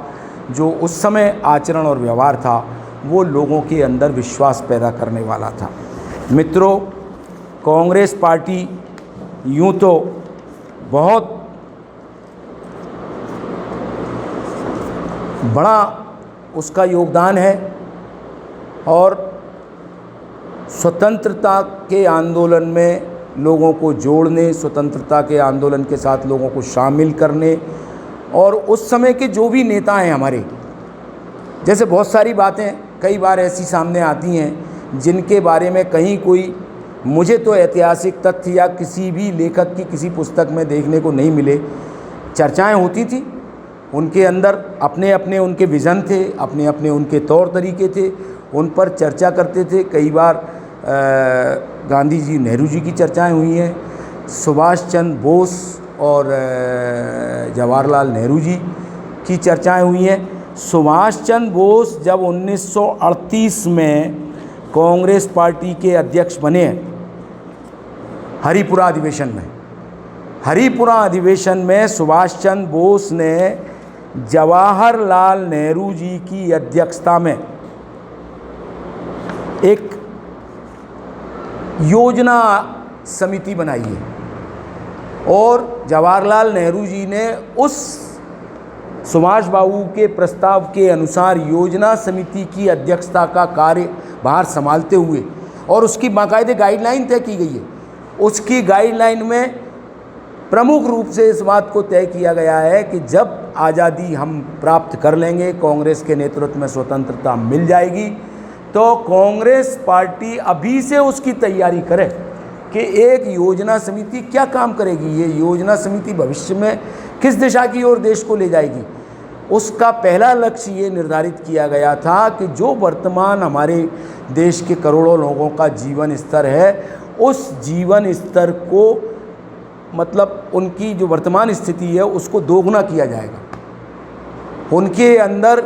A: जो उस समय आचरण और व्यवहार था वो लोगों के अंदर विश्वास पैदा करने वाला था। मित्रों, कांग्रेस पार्टी यूँ तो बहुत बड़ा उसका योगदान है और स्वतंत्रता के आंदोलन में लोगों को जोड़ने, स्वतंत्रता के आंदोलन के साथ लोगों को शामिल करने, और उस समय के जो भी नेता हैं हमारे, जैसे बहुत सारी बातें कई बार ऐसी सामने आती हैं जिनके बारे में कहीं कोई, मुझे तो ऐतिहासिक तथ्य या किसी भी लेखक की किसी पुस्तक में देखने को नहीं मिले। चर्चाएं होती थी, उनके अंदर अपने अपने उनके विज़न थे, अपने अपने उनके तौर तरीके थे, उन पर चर्चा करते थे। कई बार गांधी जी, नेहरू जी की चर्चाएं हुई हैं, सुभाष चंद्र बोस और जवाहरलाल नेहरू जी की चर्चाएं हुई हैं। सुभाष चंद्र बोस जब 1938 में कांग्रेस पार्टी के अध्यक्ष बने, हरिपुरा अधिवेशन में सुभाष चंद्र बोस ने जवाहरलाल नेहरू जी की अध्यक्षता में एक योजना समिति बनाई है और जवाहरलाल नेहरू जी ने उस सुभाष बाबू के प्रस्ताव के अनुसार योजना समिति की अध्यक्षता का कार्यभार संभालते हुए, और उसकी बाकायदे गाइडलाइन तय की गई है। उसकी गाइडलाइन में प्रमुख रूप से इस बात को तय किया गया है कि जब आज़ादी हम प्राप्त कर लेंगे, कांग्रेस के नेतृत्व में स्वतंत्रता मिल जाएगी, तो कांग्रेस पार्टी अभी से उसकी तैयारी करे कि एक योजना समिति क्या काम करेगी, ये योजना समिति भविष्य में किस दिशा की ओर देश को ले जाएगी। उसका पहला लक्ष्य ये निर्धारित किया गया था कि जो वर्तमान हमारे देश के करोड़ों लोगों का जीवन स्तर है, उस जीवन स्तर को, मतलब उनकी जो वर्तमान स्थिति है उसको दोगुना किया जाएगा। उनके अंदर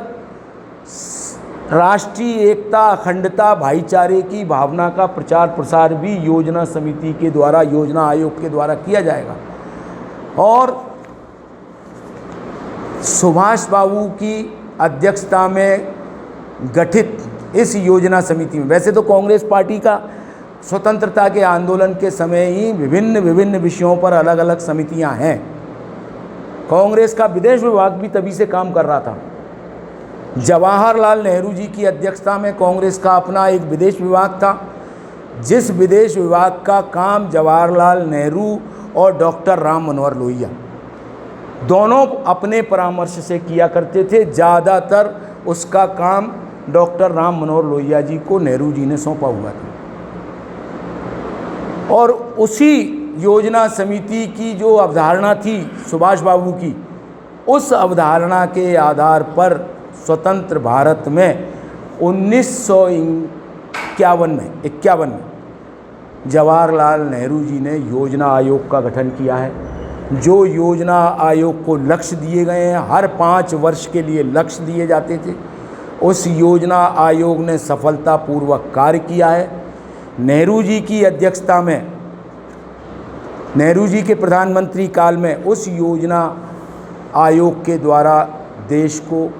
A: राष्ट्रीय एकता, अखंडता, भाईचारे की भावना का प्रचार प्रसार भी योजना समिति के द्वारा, योजना आयोग के द्वारा किया जाएगा। और सुभाष बाबू की अध्यक्षता में गठित इस योजना समिति में, वैसे तो कांग्रेस पार्टी का स्वतंत्रता के आंदोलन के समय ही विभिन्न विषयों पर अलग अलग समितियां हैं। कांग्रेस का विदेश विभाग भी तभी से काम कर रहा था। जवाहरलाल नेहरू जी की अध्यक्षता में कांग्रेस का अपना एक विदेश विभाग था, जिस विदेश विभाग का काम जवाहरलाल नेहरू और डॉक्टर राम मनोहर लोहिया दोनों अपने परामर्श से किया करते थे। ज़्यादातर उसका काम डॉक्टर राम मनोहर लोहिया जी को नेहरू जी ने सौंपा हुआ था। और उसी योजना समिति की जो अवधारणा थी सुभाष बाबू की, उस अवधारणा के आधार पर स्वतंत्र भारत में 1951 में जवाहरलाल नेहरू जी ने योजना आयोग का गठन किया है। जो योजना आयोग को लक्ष्य दिए गए हैं, हर 5 वर्ष के लिए लक्ष्य दिए जाते थे, उस योजना आयोग ने सफलतापूर्वक कार्य किया है। नेहरू जी की अध्यक्षता में, नेहरू जी के प्रधानमंत्री काल में उस योजना आयोग के द्वारा देश को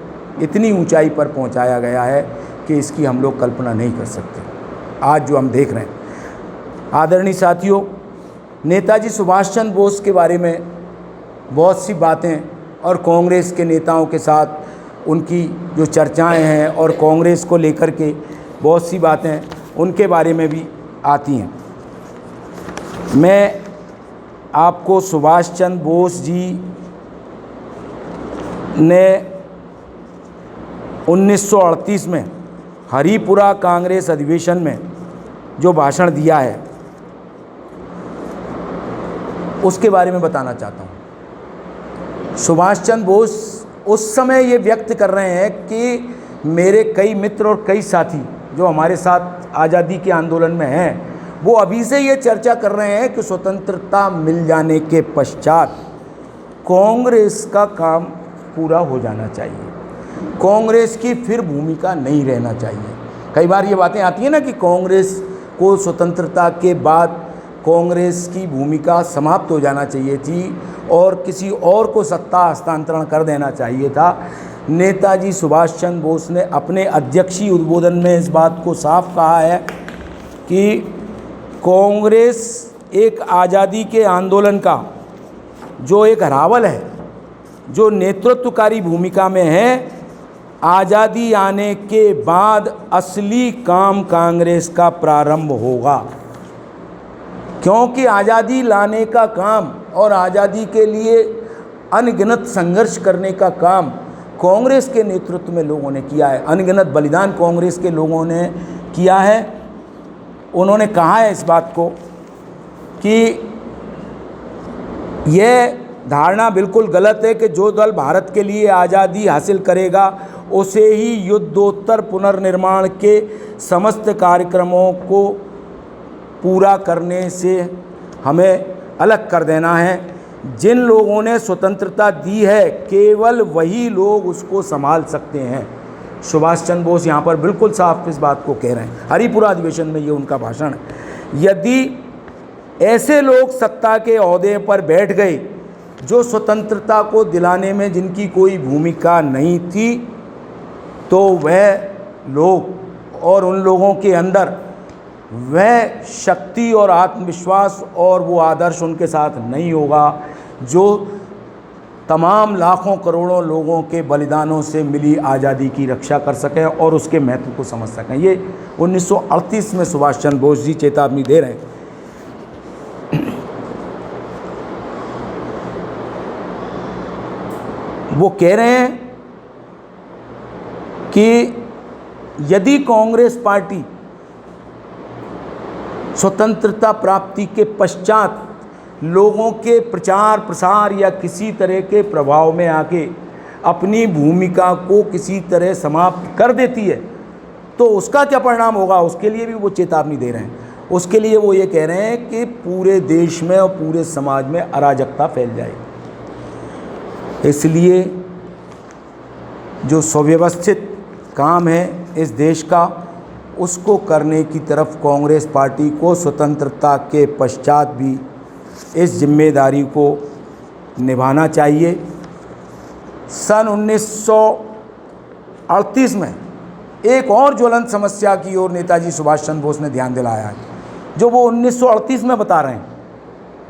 A: इतनी ऊंचाई पर पहुंचाया गया है कि इसकी हम लोग कल्पना नहीं कर सकते। आज जो हम देख रहे हैं, आदरणीय साथियों, नेताजी सुभाष चंद्र बोस के बारे में बहुत सी बातें और कांग्रेस के नेताओं के साथ उनकी जो चर्चाएं हैं और कांग्रेस को लेकर के बहुत सी बातें उनके बारे में भी आती हैं। मैं आपको सुभाष चंद्र बोस जी ने 1938 में हरिपुरा कांग्रेस अधिवेशन में जो भाषण दिया है उसके बारे में बताना चाहता हूँ। सुभाष चंद्र बोस उस समय ये व्यक्त कर रहे हैं कि मेरे कई मित्र और कई साथी जो हमारे साथ आज़ादी के आंदोलन में हैं, वो अभी से ये चर्चा कर रहे हैं कि स्वतंत्रता मिल जाने के पश्चात कांग्रेस का काम पूरा हो जाना चाहिए, कांग्रेस की फिर भूमिका नहीं रहना चाहिए। कई बार ये बातें आती हैं ना कि कांग्रेस को स्वतंत्रता के बाद कांग्रेस की भूमिका समाप्त हो जाना चाहिए थी और किसी और को सत्ता हस्तांतरण कर देना चाहिए था। नेताजी सुभाष चंद्र बोस ने अपने अध्यक्षीय उद्बोधन में इस बात को साफ कहा है कि कांग्रेस एक आज़ादी के आंदोलन का जो एक रावल है, जो नेतृत्वकारी भूमिका में है, आज़ादी आने के बाद असली काम कांग्रेस का प्रारंभ होगा। क्योंकि आज़ादी लाने का काम और आज़ादी के लिए अनगिनत संघर्ष करने का काम कांग्रेस के नेतृत्व में लोगों ने किया है। अनगिनत बलिदान कांग्रेस के लोगों ने किया है। उन्होंने कहा है इस बात को कि यह धारणा बिल्कुल गलत है कि जो दल भारत के लिए आज़ादी हासिल करेगा उसे ही युद्धोत्तर पुनर्निर्माण के समस्त कार्यक्रमों को पूरा करने से हमें अलग कर देना है। जिन लोगों ने स्वतंत्रता दी है केवल वही लोग उसको संभाल सकते हैं। सुभाष चंद्र बोस यहाँ पर बिल्कुल साफ इस बात को कह रहे हैं। हरिपुरा अधिवेशन में ये उनका भाषण है। यदि ऐसे लोग सत्ता के ओहदे पर बैठ गए जो स्वतंत्रता को दिलाने में जिनकी कोई भूमिका नहीं थी, तो वह लोग और उन लोगों के अंदर वह शक्ति और आत्मविश्वास और वो आदर्श उनके साथ नहीं होगा जो तमाम लाखों करोड़ों लोगों के बलिदानों से मिली आज़ादी की रक्षा कर सकें और उसके महत्व को समझ सकें। ये 1938 में सुभाष चंद्र बोस जी चेतावनी दे रहे हैं। वो कह रहे हैं कि यदि कांग्रेस पार्टी स्वतंत्रता प्राप्ति के पश्चात लोगों के प्रचार प्रसार या किसी तरह के प्रभाव में आके अपनी भूमिका को किसी तरह समाप्त कर देती है, तो उसका क्या परिणाम होगा, उसके लिए भी वो चेतावनी दे रहे हैं। उसके लिए वो ये कह रहे हैं कि पूरे देश में और पूरे समाज में अराजकता फैल जाएगी। इसलिए जो सुव्यवस्थित काम है इस देश का, उसको करने की तरफ कांग्रेस पार्टी को स्वतंत्रता के पश्चात भी इस जिम्मेदारी को निभाना चाहिए। सन 1938 में एक और ज्वलंत समस्या की ओर नेताजी सुभाष चंद्र बोस ने ध्यान दिलाया है, जो वो 1938 में बता रहे हैं,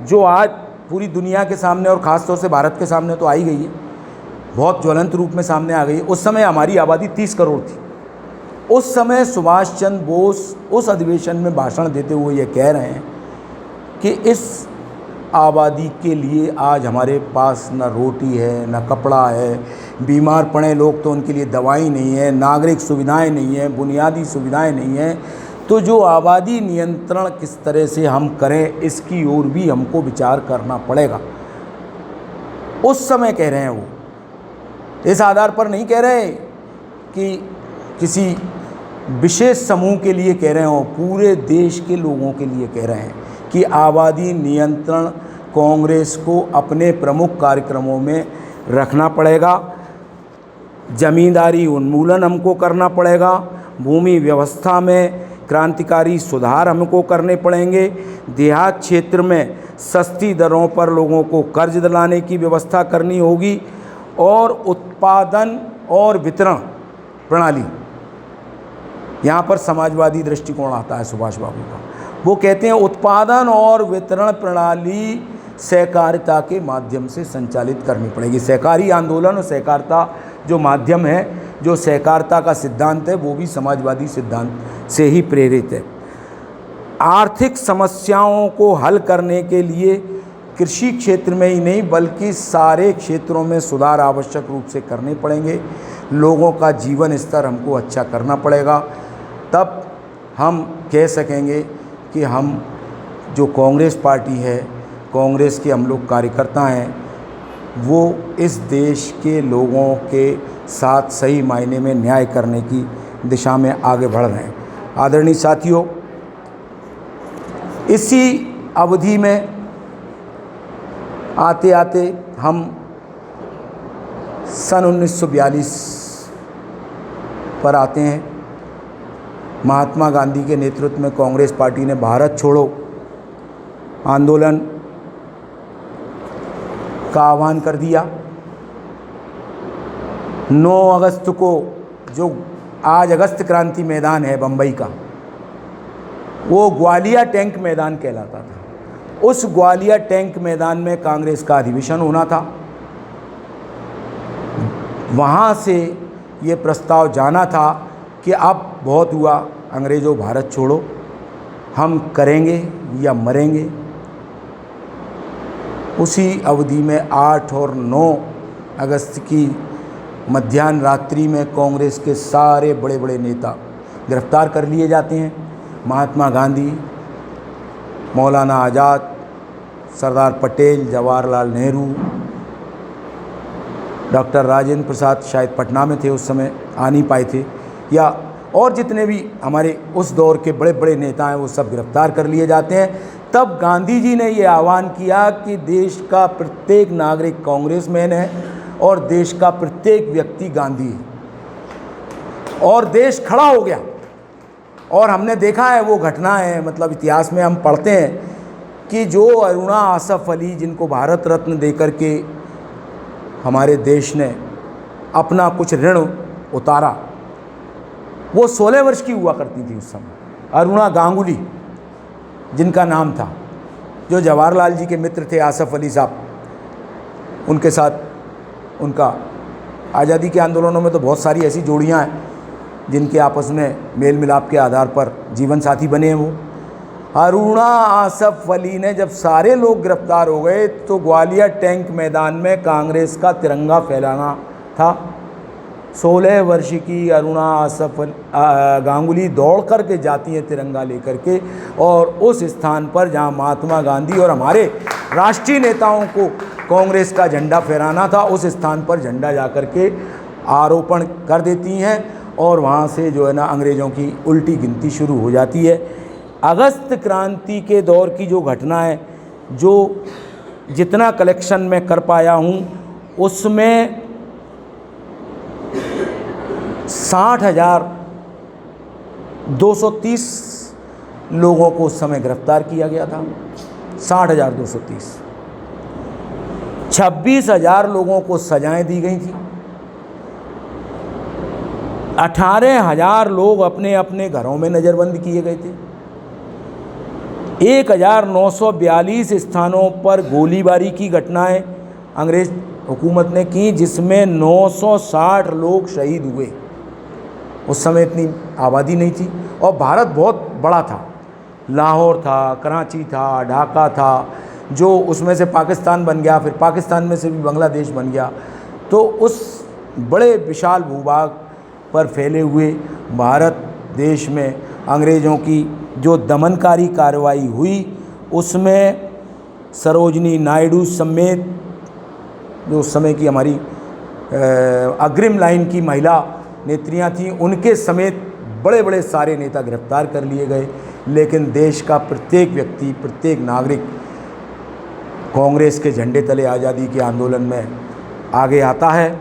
A: जो आज पूरी दुनिया के सामने और ख़ासतौर से भारत के सामने तो आई गई है, बहुत ज्वलंत रूप में सामने आ गई है। उस समय हमारी आबादी 30 करोड़ थी। उस समय सुभाष चंद्र बोस उस अधिवेशन में भाषण देते हुए ये कह रहे हैं कि इस आबादी के लिए आज हमारे पास न रोटी है, न कपड़ा है, बीमार पड़े लोग तो उनके लिए दवाई नहीं है, नागरिक सुविधाएं नहीं है, बुनियादी सुविधाएं नहीं है। तो जो आबादी नियंत्रण किस तरह से हम करें, इसकी ओर भी हमको विचार करना पड़ेगा। उस समय कह रहे हैं वो, इस आधार पर नहीं कह रहे कि किसी विशेष समूह के लिए कह रहे हो, पूरे देश के लोगों के लिए कह रहे हैं कि आबादी नियंत्रण कांग्रेस को अपने प्रमुख कार्यक्रमों में रखना पड़ेगा। जमींदारी उन्मूलन हमको करना पड़ेगा। भूमि व्यवस्था में क्रांतिकारी सुधार हमको करने पड़ेंगे। देहात क्षेत्र में सस्ती दरों पर लोगों को कर्ज दिलाने की व्यवस्था करनी होगी। और उत्पादन और वितरण प्रणाली, यहाँ पर समाजवादी दृष्टिकोण आता है सुभाष बाबू का। वो कहते हैं उत्पादन और वितरण प्रणाली सहकारिता के माध्यम से संचालित करनी पड़ेगी। सहकारी आंदोलन और सहकारिता जो माध्यम है, जो सहकारिता का सिद्धांत है, वो भी समाजवादी सिद्धांत से ही प्रेरित है। आर्थिक समस्याओं को हल करने के लिए कृषि क्षेत्र में ही नहीं बल्कि सारे क्षेत्रों में सुधार आवश्यक रूप से करने पड़ेंगे। लोगों का जीवन स्तर हमको अच्छा करना पड़ेगा, तब हम कह सकेंगे कि हम जो कांग्रेस पार्टी है, कांग्रेस के हम लोग कार्यकर्ता हैं, वो इस देश के लोगों के साथ सही मायने में न्याय करने की दिशा में आगे बढ़ रहे हैं। आदरणीय साथियों, इसी अवधि में आते आते हम सन 1942 पर आते हैं। महात्मा गांधी के नेतृत्व में कांग्रेस पार्टी ने भारत छोड़ो आंदोलन का आह्वान कर दिया। 9 अगस्त को, जो आज अगस्त क्रांति मैदान है बम्बई का, वो ग्वालियर टैंक मैदान कहलाता था। उस ग्वालियर टैंक मैदान में कांग्रेस का अधिवेशन होना था। वहाँ से ये प्रस्ताव जाना था कि अब बहुत हुआ, अंग्रेज़ों भारत छोड़ो, हम करेंगे या मरेंगे। उसी अवधि में 8 और 9 अगस्त की मध्याह्न रात्रि में कांग्रेस के सारे बड़े बड़े नेता गिरफ्तार कर लिए जाते हैं। महात्मा गांधी, मौलाना आज़ाद, सरदार पटेल, जवाहरलाल नेहरू, डॉक्टर राजेंद्र प्रसाद शायद पटना में थे उस समय, आ नहीं पाए थे, या और जितने भी हमारे उस दौर के बड़े बड़े नेता हैं वो सब गिरफ्तार कर लिए जाते हैं। तब गांधी जी ने ये आह्वान किया कि देश का प्रत्येक नागरिक कांग्रेसमैन है और देश का प्रत्येक व्यक्ति गांधी है, और देश खड़ा हो गया। और हमने देखा है वो घटना है, मतलब इतिहास में हम पढ़ते हैं कि जो अरुणा आसफ अली, जिनको भारत रत्न देकर के हमारे देश ने अपना कुछ ऋण उतारा, वो 16 वर्ष की हुआ करती थी उस समय। अरुणा गांगुली जिनका नाम था, जो जवाहरलाल जी के मित्र थे आसफ अली साहब, उनके साथ उनका आज़ादी के आंदोलनों में तो बहुत सारी ऐसी जोड़ियां हैं जिनके आपस में मेल मिलाप के आधार पर जीवन साथी बने हैं। वो अरुणा आसफ अली ने जब सारे लोग गिरफ्तार हो गए तो ग्वालियर टैंक मैदान में कांग्रेस का तिरंगा फहराना था। 16 वर्ष की अरुणा आसफ गांगुली दौड़ करके जाती हैं तिरंगा लेकर के, और उस स्थान पर जहां महात्मा गांधी और हमारे राष्ट्रीय नेताओं को कांग्रेस का झंडा फहराना था, उस स्थान पर झंडा जाकर के आरोपण कर देती हैं, और वहां से जो है ना अंग्रेज़ों की उल्टी गिनती शुरू हो जाती है। अगस्त क्रांति के दौर की जो घटना है, जो जितना कलेक्शन मैं कर पाया हूँ उसमें 60,230 लोगों को उस समय गिरफ्तार किया गया था। 60,230। 26,000 लोगों को सजाएं दी गई थी। 18,000 लोग अपने अपने घरों में नज़रबंद किए गए थे। 1,942 स्थानों पर गोलीबारी की घटनाएं अंग्रेज हुकूमत ने की, जिसमें 960 लोग शहीद हुए। उस समय इतनी आबादी नहीं थी और भारत बहुत बड़ा था। लाहौर था, कराची था, ढाका था, जो उसमें से पाकिस्तान बन गया, फिर पाकिस्तान में से भी बांग्लादेश बन गया। तो उस बड़े विशाल भूभाग पर फैले हुए भारत देश में अंग्रेज़ों की जो दमनकारी कार्रवाई हुई, उसमें सरोजनी नायडू समेत जो उस समय की हमारी अग्रिम लाइन की महिला नेत्रियां थीं, उनके समेत बड़े बड़े सारे नेता गिरफ्तार कर लिए गए। लेकिन देश का प्रत्येक व्यक्ति, प्रत्येक नागरिक कांग्रेस के झंडे तले आज़ादी के आंदोलन में आगे आता है।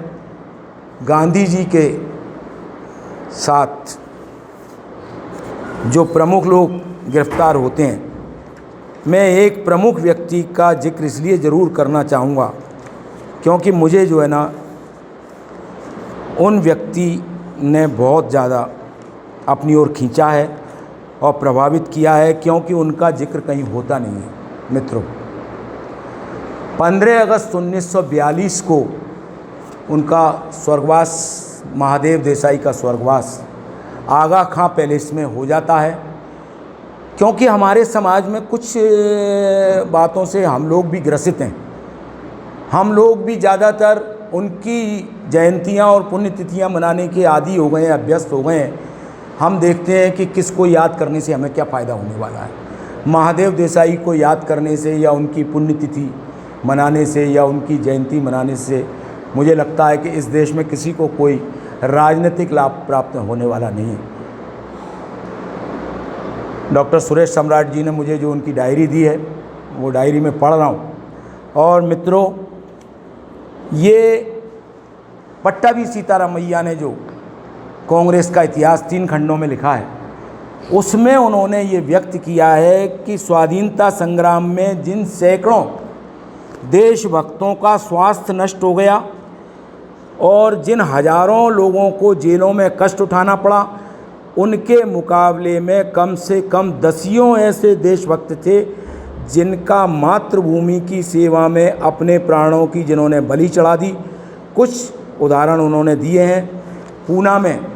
A: गांधी जी के साथ जो प्रमुख लोग गिरफ्तार होते हैं, मैं एक प्रमुख व्यक्ति का जिक्र इसलिए ज़रूर करना चाहूँगा क्योंकि मुझे जो है ना उन व्यक्ति ने बहुत ज़्यादा अपनी ओर खींचा है और प्रभावित किया है, क्योंकि उनका जिक्र कहीं होता नहीं है। मित्रों, 15 अगस्त 1942 को उनका स्वर्गवास, महादेव देसाई का स्वर्गवास आगा खां पैलेस में हो जाता है। क्योंकि हमारे समाज में कुछ बातों से हम लोग भी ग्रसित हैं। हम लोग भी ज़्यादातर उनकी जयंतियां और पुण्यतिथियां मनाने के आदी हो गए हैं, अभ्यस्त हो गए हैं। हम देखते हैं कि किसको याद करने से हमें क्या फ़ायदा होने वाला है। महादेव देसाई को याद करने से या उनकी पुण्यतिथि मनाने से या उनकी जयंती मनाने से मुझे लगता है कि इस देश में किसी को कोई राजनीतिक लाभ प्राप्त होने वाला नहीं है। डॉक्टर सुरेश सम्राट जी ने मुझे जो उनकी डायरी दी है, वो डायरी में पढ़ रहा हूँ। और मित्रों, ये पट्टाभी सीतारामैया ने जो कांग्रेस का इतिहास 3 खंडों में लिखा है, उसमें उन्होंने ये व्यक्त किया है कि स्वाधीनता संग्राम में जिन सैकड़ों देशभक्तों का स्वास्थ्य नष्ट हो गया और जिन हजारों लोगों को जेलों में कष्ट उठाना पड़ा, उनके मुकाबले में कम से कम दसियों ऐसे देशभक्त थे जिनका मातृभूमि की सेवा में अपने प्राणों की जिन्होंने बलि चढ़ा दी। कुछ उदाहरण उन्होंने दिए हैं। पूना में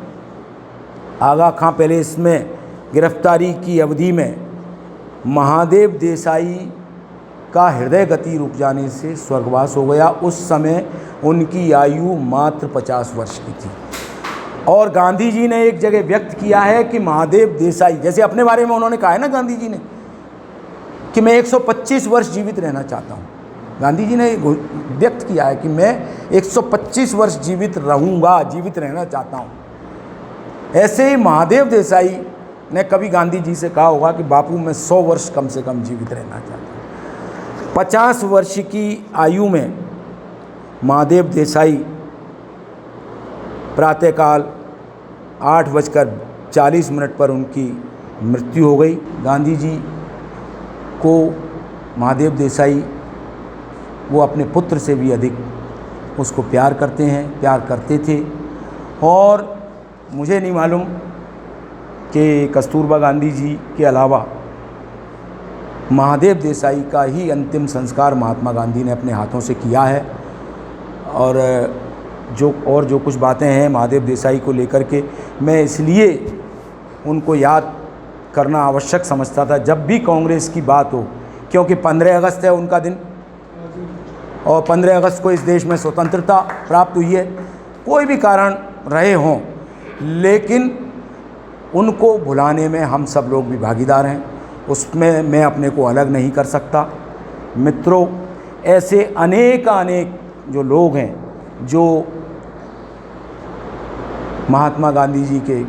A: आगा खां पैलेस में गिरफ्तारी की अवधि में महादेव देसाई का हृदय गति रुक जाने से स्वर्गवास हो गया। उस समय उनकी आयु मात्र 50 वर्ष की थी। और गांधी जी ने एक जगह व्यक्त किया है कि महादेव देसाई, जैसे अपने बारे में उन्होंने कहा है ना गांधी जी ने कि मैं 125 वर्ष जीवित रहना चाहता हूँ। गांधी जी ने व्यक्त किया है कि मैं 125 वर्ष जीवित रहूँगा, जीवित रहना चाहता हूँ। ऐसे ही महादेव देसाई ने कभी गांधी जी से कहा होगा कि बापू मैं 100 वर्ष कम से कम जीवित रहना चाहता हूँ। 50 वर्ष की आयु में महादेव देसाई प्रातःकाल 8:40 पर उनकी मृत्यु हो गई। गांधी जी को महादेव देसाई वो अपने पुत्र से भी अधिक उसको प्यार करते थे। और मुझे नहीं मालूम कि कस्तूरबा गांधी जी के अलावा महादेव देसाई का ही अंतिम संस्कार महात्मा गांधी ने अपने हाथों से किया है। और जो कुछ बातें हैं महादेव देसाई को लेकर के, मैं इसलिए उनको याद करना आवश्यक समझता था जब भी कांग्रेस की बात हो, क्योंकि 15 अगस्त है उनका दिन और 15 अगस्त को इस देश में स्वतंत्रता प्राप्त हुई है। कोई भी कारण रहे हों, लेकिन उनको भुलाने में हम सब लोग भी भागीदार हैं, उसमें मैं अपने को अलग नहीं कर सकता। मित्रों, ऐसे अनेक जो लोग हैं जो महात्मा गांधी जी के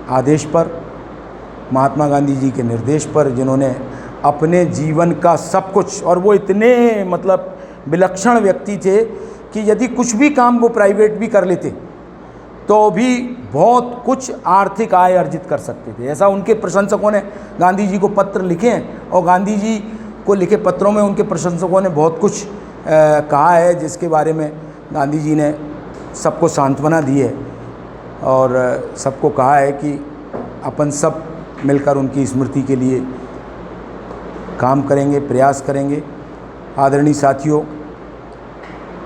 A: आदेश पर, महात्मा गांधी जी के निर्देश पर, जिन्होंने अपने जीवन का सब कुछ, और वो इतने विलक्षण व्यक्ति थे कि यदि कुछ भी काम वो प्राइवेट भी कर लेते तो भी बहुत कुछ आर्थिक आय अर्जित कर सकते थे। ऐसा उनके प्रशंसकों ने गांधी जी को पत्र लिखे हैं और गांधी जी को लिखे पत्रों में उनके प्रशंसकों ने बहुत कुछ कहा है, जिसके बारे में गांधी जी ने सबको सांत्वना दी है और सबको कहा है कि अपन सब मिलकर उनकी स्मृति के लिए काम करेंगे, प्रयास करेंगे। आदरणीय साथियों,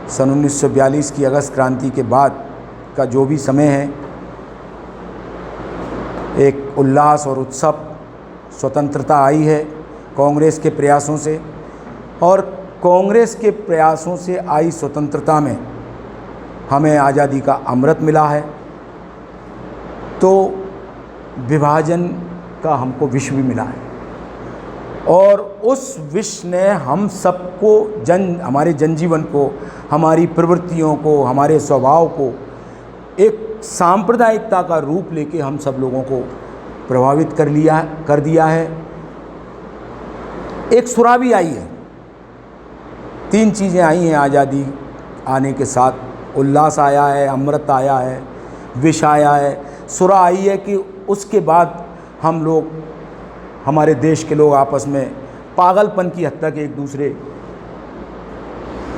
A: सन 1942 की अगस्त क्रांति के बाद का जो भी समय है, एक उल्लास और उत्सव, स्वतंत्रता आई है कांग्रेस के प्रयासों से, और कांग्रेस के प्रयासों से आई स्वतंत्रता में हमें आज़ादी का अमृत मिला है। तो विभाजन का हमको विष भी मिला है और उस विष ने हम सबको हमारे जनजीवन को, हमारी प्रवृत्तियों को, हमारे स्वभाव को एक सांप्रदायिकता का रूप लेके हम सब लोगों को प्रभावित कर दिया है। एक सुरा भी आई है, 3 चीज़ें आई हैं आज़ादी आने के साथ। उल्लास आया है, अमृत आया है, विष आया है। सुरा आई है कि उसके बाद हम लोग, हमारे देश के लोग आपस में पागलपन की हद तक एक दूसरे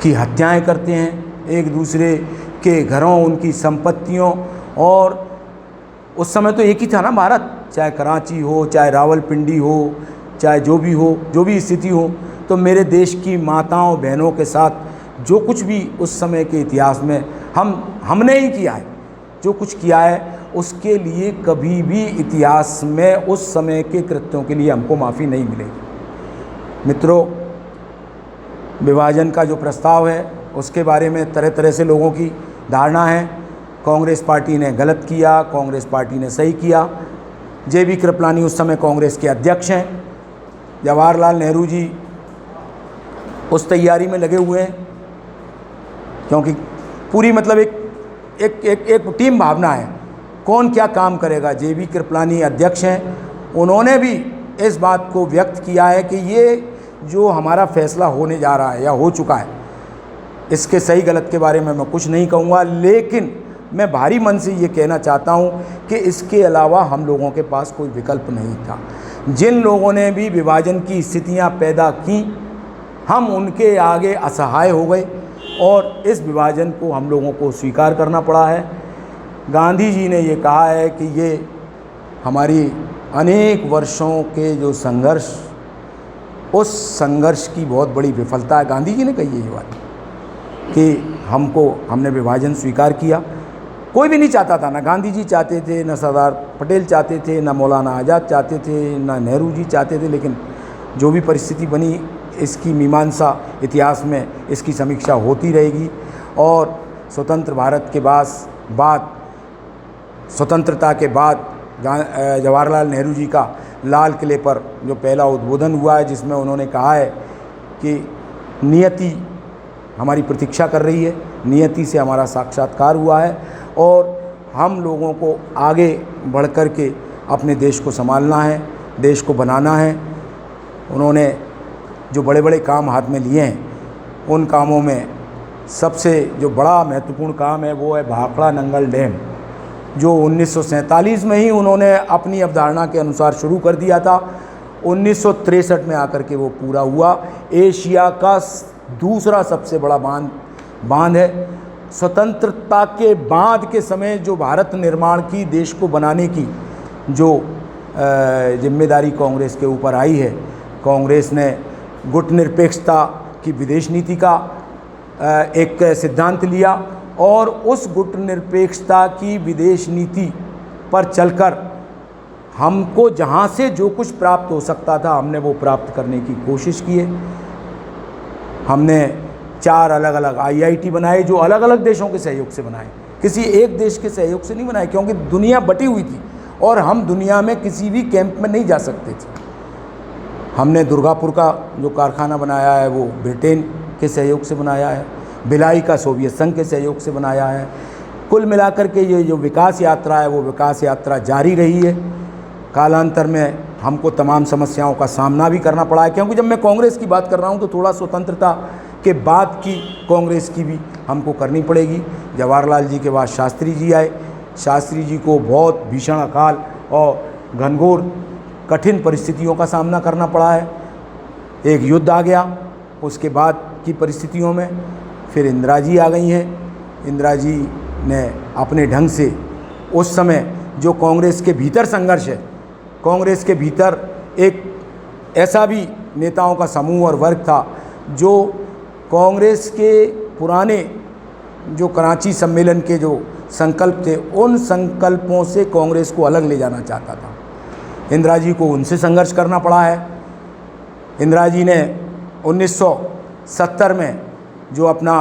A: की हत्याएं करते हैं, एक दूसरे के घरों, उनकी संपत्तियों। और उस समय तो एक ही था ना भारत, चाहे कराची हो, चाहे रावलपिंडी हो, चाहे जो भी हो, जो भी स्थिति हो, तो मेरे देश की माताओं बहनों के साथ जो कुछ भी उस समय के इतिहास में हमने ही किया है, जो कुछ किया है, उसके लिए कभी भी इतिहास में उस समय के कृत्यों के लिए हमको माफ़ी नहीं मिलेगी। मित्रों, विभाजन का जो प्रस्ताव है उसके बारे में तरह तरह से लोगों की धारणा है। कांग्रेस पार्टी ने गलत किया, कांग्रेस पार्टी ने सही किया। जे.बी. कृपलानी उस समय कांग्रेस के अध्यक्ष हैं। जवाहरलाल नेहरू जी उस तैयारी में लगे हुए हैं, क्योंकि पूरी एक टीम भावना है, कौन क्या काम करेगा। जे.बी. कृपलानी अध्यक्ष हैं, उन्होंने भी इस बात को व्यक्त किया है कि ये जो हमारा फैसला होने जा रहा है या हो चुका है, इसके सही गलत के बारे में मैं कुछ नहीं कहूँगा, लेकिन मैं भारी मन से ये कहना चाहता हूँ कि इसके अलावा हम लोगों के पास कोई विकल्प नहीं था। जिन लोगों ने भी विभाजन की स्थितियाँ पैदा की, हम उनके आगे असहाय हो गए और इस विभाजन को हम लोगों को स्वीकार करना पड़ा है। गांधी जी ने ये कहा है कि ये हमारी अनेक वर्षों के जो संघर्ष, उस संघर्ष की बहुत बड़ी विफलता है। गांधी जी ने कही है ये बात कि हमने विभाजन स्वीकार किया। कोई भी नहीं चाहता था, ना गांधी जी चाहते थे, ना सरदार पटेल चाहते थे, ना मौलाना आज़ाद चाहते थे, ना नेहरू जी चाहते थे, लेकिन जो भी परिस्थिति बनी, इसकी मीमांसा इतिहास में इसकी समीक्षा होती रहेगी। और स्वतंत्र भारत के बाद स्वतंत्रता के बाद जवाहरलाल नेहरू जी का लाल किले पर जो पहला उद्बोधन हुआ है, जिसमें उन्होंने कहा है कि नियति हमारी प्रतीक्षा कर रही है, नियति से हमारा साक्षात्कार हुआ है और हम लोगों को आगे बढ़ कर के अपने देश को संभालना है, देश को बनाना है। उन्होंने जो बड़े बड़े काम हाथ में लिए हैं, उन कामों में सबसे जो बड़ा महत्वपूर्ण काम है वो है भाखड़ा नंगल डैम, जो 1947 में ही उन्होंने अपनी अवधारणा के अनुसार शुरू कर दिया था। 1963 में आकर के वो पूरा हुआ। एशिया का दूसरा सबसे बड़ा बांध है। स्वतंत्रता के बाद के समय जो भारत निर्माण की, देश को बनाने की जो जिम्मेदारी कांग्रेस के ऊपर आई है, कांग्रेस ने गुटनिरपेक्षता की विदेश नीति का एक सिद्धांत लिया और उस गुटनिरपेक्षता की विदेश नीति पर चलकर हमको जहाँ से जो कुछ प्राप्त हो सकता था, हमने वो प्राप्त करने की कोशिश की है। हमने 4 अलग अलग IIT बनाए, जो अलग अलग देशों के सहयोग से बनाए, किसी एक देश के सहयोग से नहीं बनाए, क्योंकि दुनिया बटी हुई थी और हम दुनिया में किसी भी कैंप में नहीं जा सकते थे। हमने दुर्गापुर का जो कारखाना बनाया है वो ब्रिटेन के सहयोग से बनाया है, भिलाई का सोवियत संघ के सहयोग से बनाया है। कुल मिलाकर के ये जो विकास यात्रा है, वो विकास यात्रा जारी रही है। कालांतर में हमको तमाम समस्याओं का सामना भी करना पड़ा है, क्योंकि जब मैं कांग्रेस की बात कर रहा हूँ तो थोड़ा स्वतंत्रता के बाद की कांग्रेस की भी हमको करनी पड़ेगी। जवाहरलाल जी के बाद शास्त्री जी आए। शास्त्री जी को बहुत भीषण अकाल और घनघोर कठिन परिस्थितियों का सामना करना पड़ा है। एक युद्ध आ गया, उसके बाद की परिस्थितियों में फिर इंदिरा जी आ गई हैं। इंदिरा जी ने अपने ढंग से उस समय जो कांग्रेस के भीतर संघर्ष है, कांग्रेस के भीतर एक ऐसा भी नेताओं का समूह और वर्ग था जो कांग्रेस के पुराने जो कराची सम्मेलन के जो संकल्प थे, उन संकल्पों से कांग्रेस को अलग ले जाना चाहता था। इंदिरा जी को उनसे संघर्ष करना पड़ा है। इंदिरा जी ने 1970 में जो अपना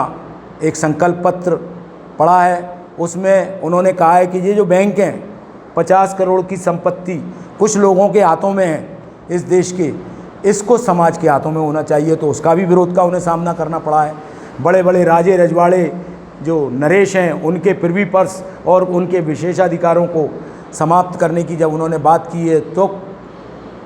A: एक संकल्प पत्र पढ़ा है, उसमें उन्होंने कहा है कि ये जो बैंक हैं, 50 करोड़ की संपत्ति कुछ लोगों के हाथों में है इस देश के, इसको समाज के हाथों में होना चाहिए। तो उसका भी विरोध का उन्हें सामना करना पड़ा है। बड़े बड़े राजे रजवाड़े जो नरेश हैं, उनके प्रिवी पर्स और उनके विशेषाधिकारों को समाप्त करने की जब उन्होंने बात की है, तो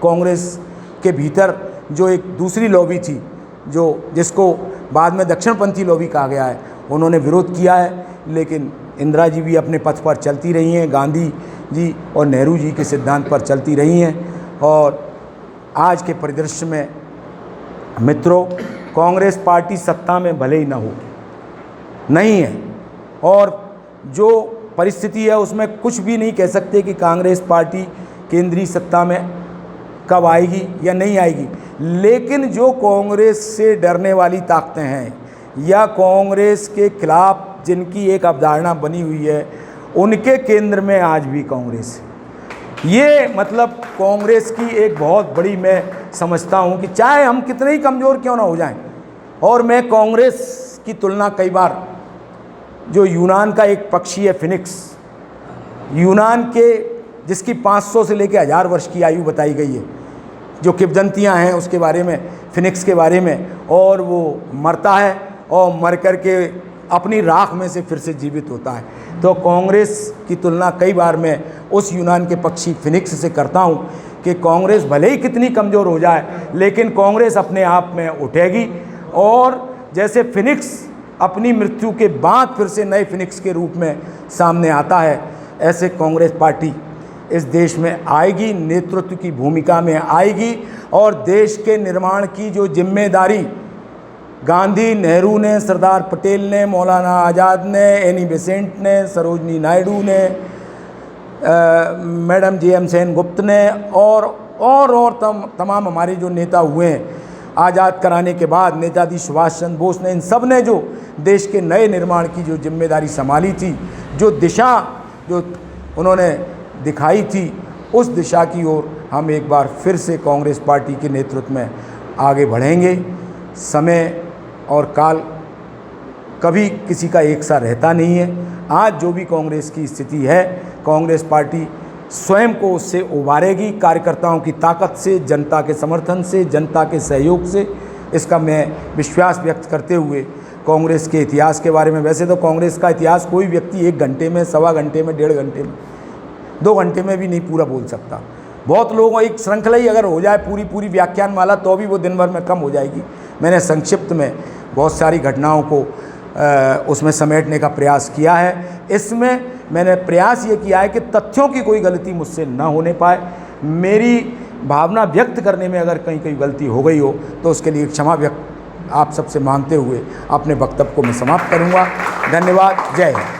A: कांग्रेस के भीतर जो एक दूसरी लॉबी थी, जो जिसको बाद में दक्षिणपंथी लॉबी कहा गया है, उन्होंने विरोध किया है। लेकिन इंदिरा जी भी अपने पथ पर चलती रही हैं, गांधी जी और नेहरू जी के सिद्धांत पर चलती रही हैं। और आज के परिदृश्य में मित्रों, कांग्रेस पार्टी सत्ता में भले ही न हो, नहीं है, और जो परिस्थिति है उसमें कुछ भी नहीं कह सकते कि कांग्रेस पार्टी केंद्रीय सत्ता में कब आएगी या नहीं आएगी। लेकिन जो कांग्रेस से डरने वाली ताकतें हैं या कांग्रेस के खिलाफ जिनकी एक अवधारणा बनी हुई है, उनके केंद्र में आज भी कांग्रेस है। ये मतलब कांग्रेस की एक बहुत बड़ी, मैं समझता हूँ कि चाहे हम कितने ही कमज़ोर क्यों ना हो जाएं, और मैं कांग्रेस की तुलना कई बार जो यूनान का एक पक्षी है फिनिक्स, यूनान के जिसकी 500 से लेकर 1000 वर्ष की आयु बताई गई है, जो किंवदंतियाँ हैं उसके बारे में, फिनिक्स के बारे में, और वो मरता है और मर कर के अपनी राख में से फिर से जीवित होता है। तो कांग्रेस की तुलना कई बार मैं उस यूनान के पक्षी फिनिक्स से करता हूँ कि कांग्रेस भले ही कितनी कमज़ोर हो जाए, लेकिन कांग्रेस अपने आप में उठेगी। और जैसे फिनिक्स अपनी मृत्यु के बाद फिर से नए फिनिक्स के रूप में सामने आता है, ऐसे कांग्रेस पार्टी इस देश में आएगी, नेतृत्व की भूमिका में आएगी, और देश के निर्माण की जो जिम्मेदारी गांधी, नेहरू ने, सरदार पटेल ने, मौलाना आज़ाद ने, एनी बेसेंट ने, सरोजनी नायडू ने, मैडम JM सेन गुप्त ने और तमाम हमारे जो नेता हुए हैं आज़ाद कराने के बाद, नेताजी सुभाष चंद्र बोस ने, इन सब ने जो देश के नए निर्माण की जो जिम्मेदारी संभाली थी, जो दिशा जो उन्होंने दिखाई थी, उस दिशा की ओर हम एक बार फिर से कांग्रेस पार्टी के नेतृत्व में आगे बढ़ेंगे। समय और काल कभी किसी का एक सा रहता नहीं है। आज जो भी कांग्रेस की स्थिति है, कांग्रेस पार्टी स्वयं को उससे उबारेगी, कार्यकर्ताओं की ताकत से, जनता के समर्थन से, जनता के सहयोग से। इसका मैं विश्वास व्यक्त करते हुए कांग्रेस के इतिहास के बारे में, वैसे तो कांग्रेस का इतिहास कोई व्यक्ति 1 घंटे में, सवा घंटे में, 1.5 घंटे में, 2 घंटे में भी नहीं पूरा बोल सकता। बहुत लोगों एक श्रृंखला ही अगर हो जाए पूरी व्याख्यान माला, तो भी वो दिन भर में कम हो जाएगी। मैंने संक्षिप्त में बहुत सारी घटनाओं को उसमें समेटने का प्रयास किया है। इसमें मैंने प्रयास ये किया है कि तथ्यों की कोई गलती मुझसे ना होने पाए। मेरी भावना व्यक्त करने में अगर कहीं गलती हो गई हो तो उसके लिए क्षमा व्यक्त आप सबसे मांगते हुए अपने वक्तव्य को मैं समाप्त करूंगा। धन्यवाद। जय हिंद।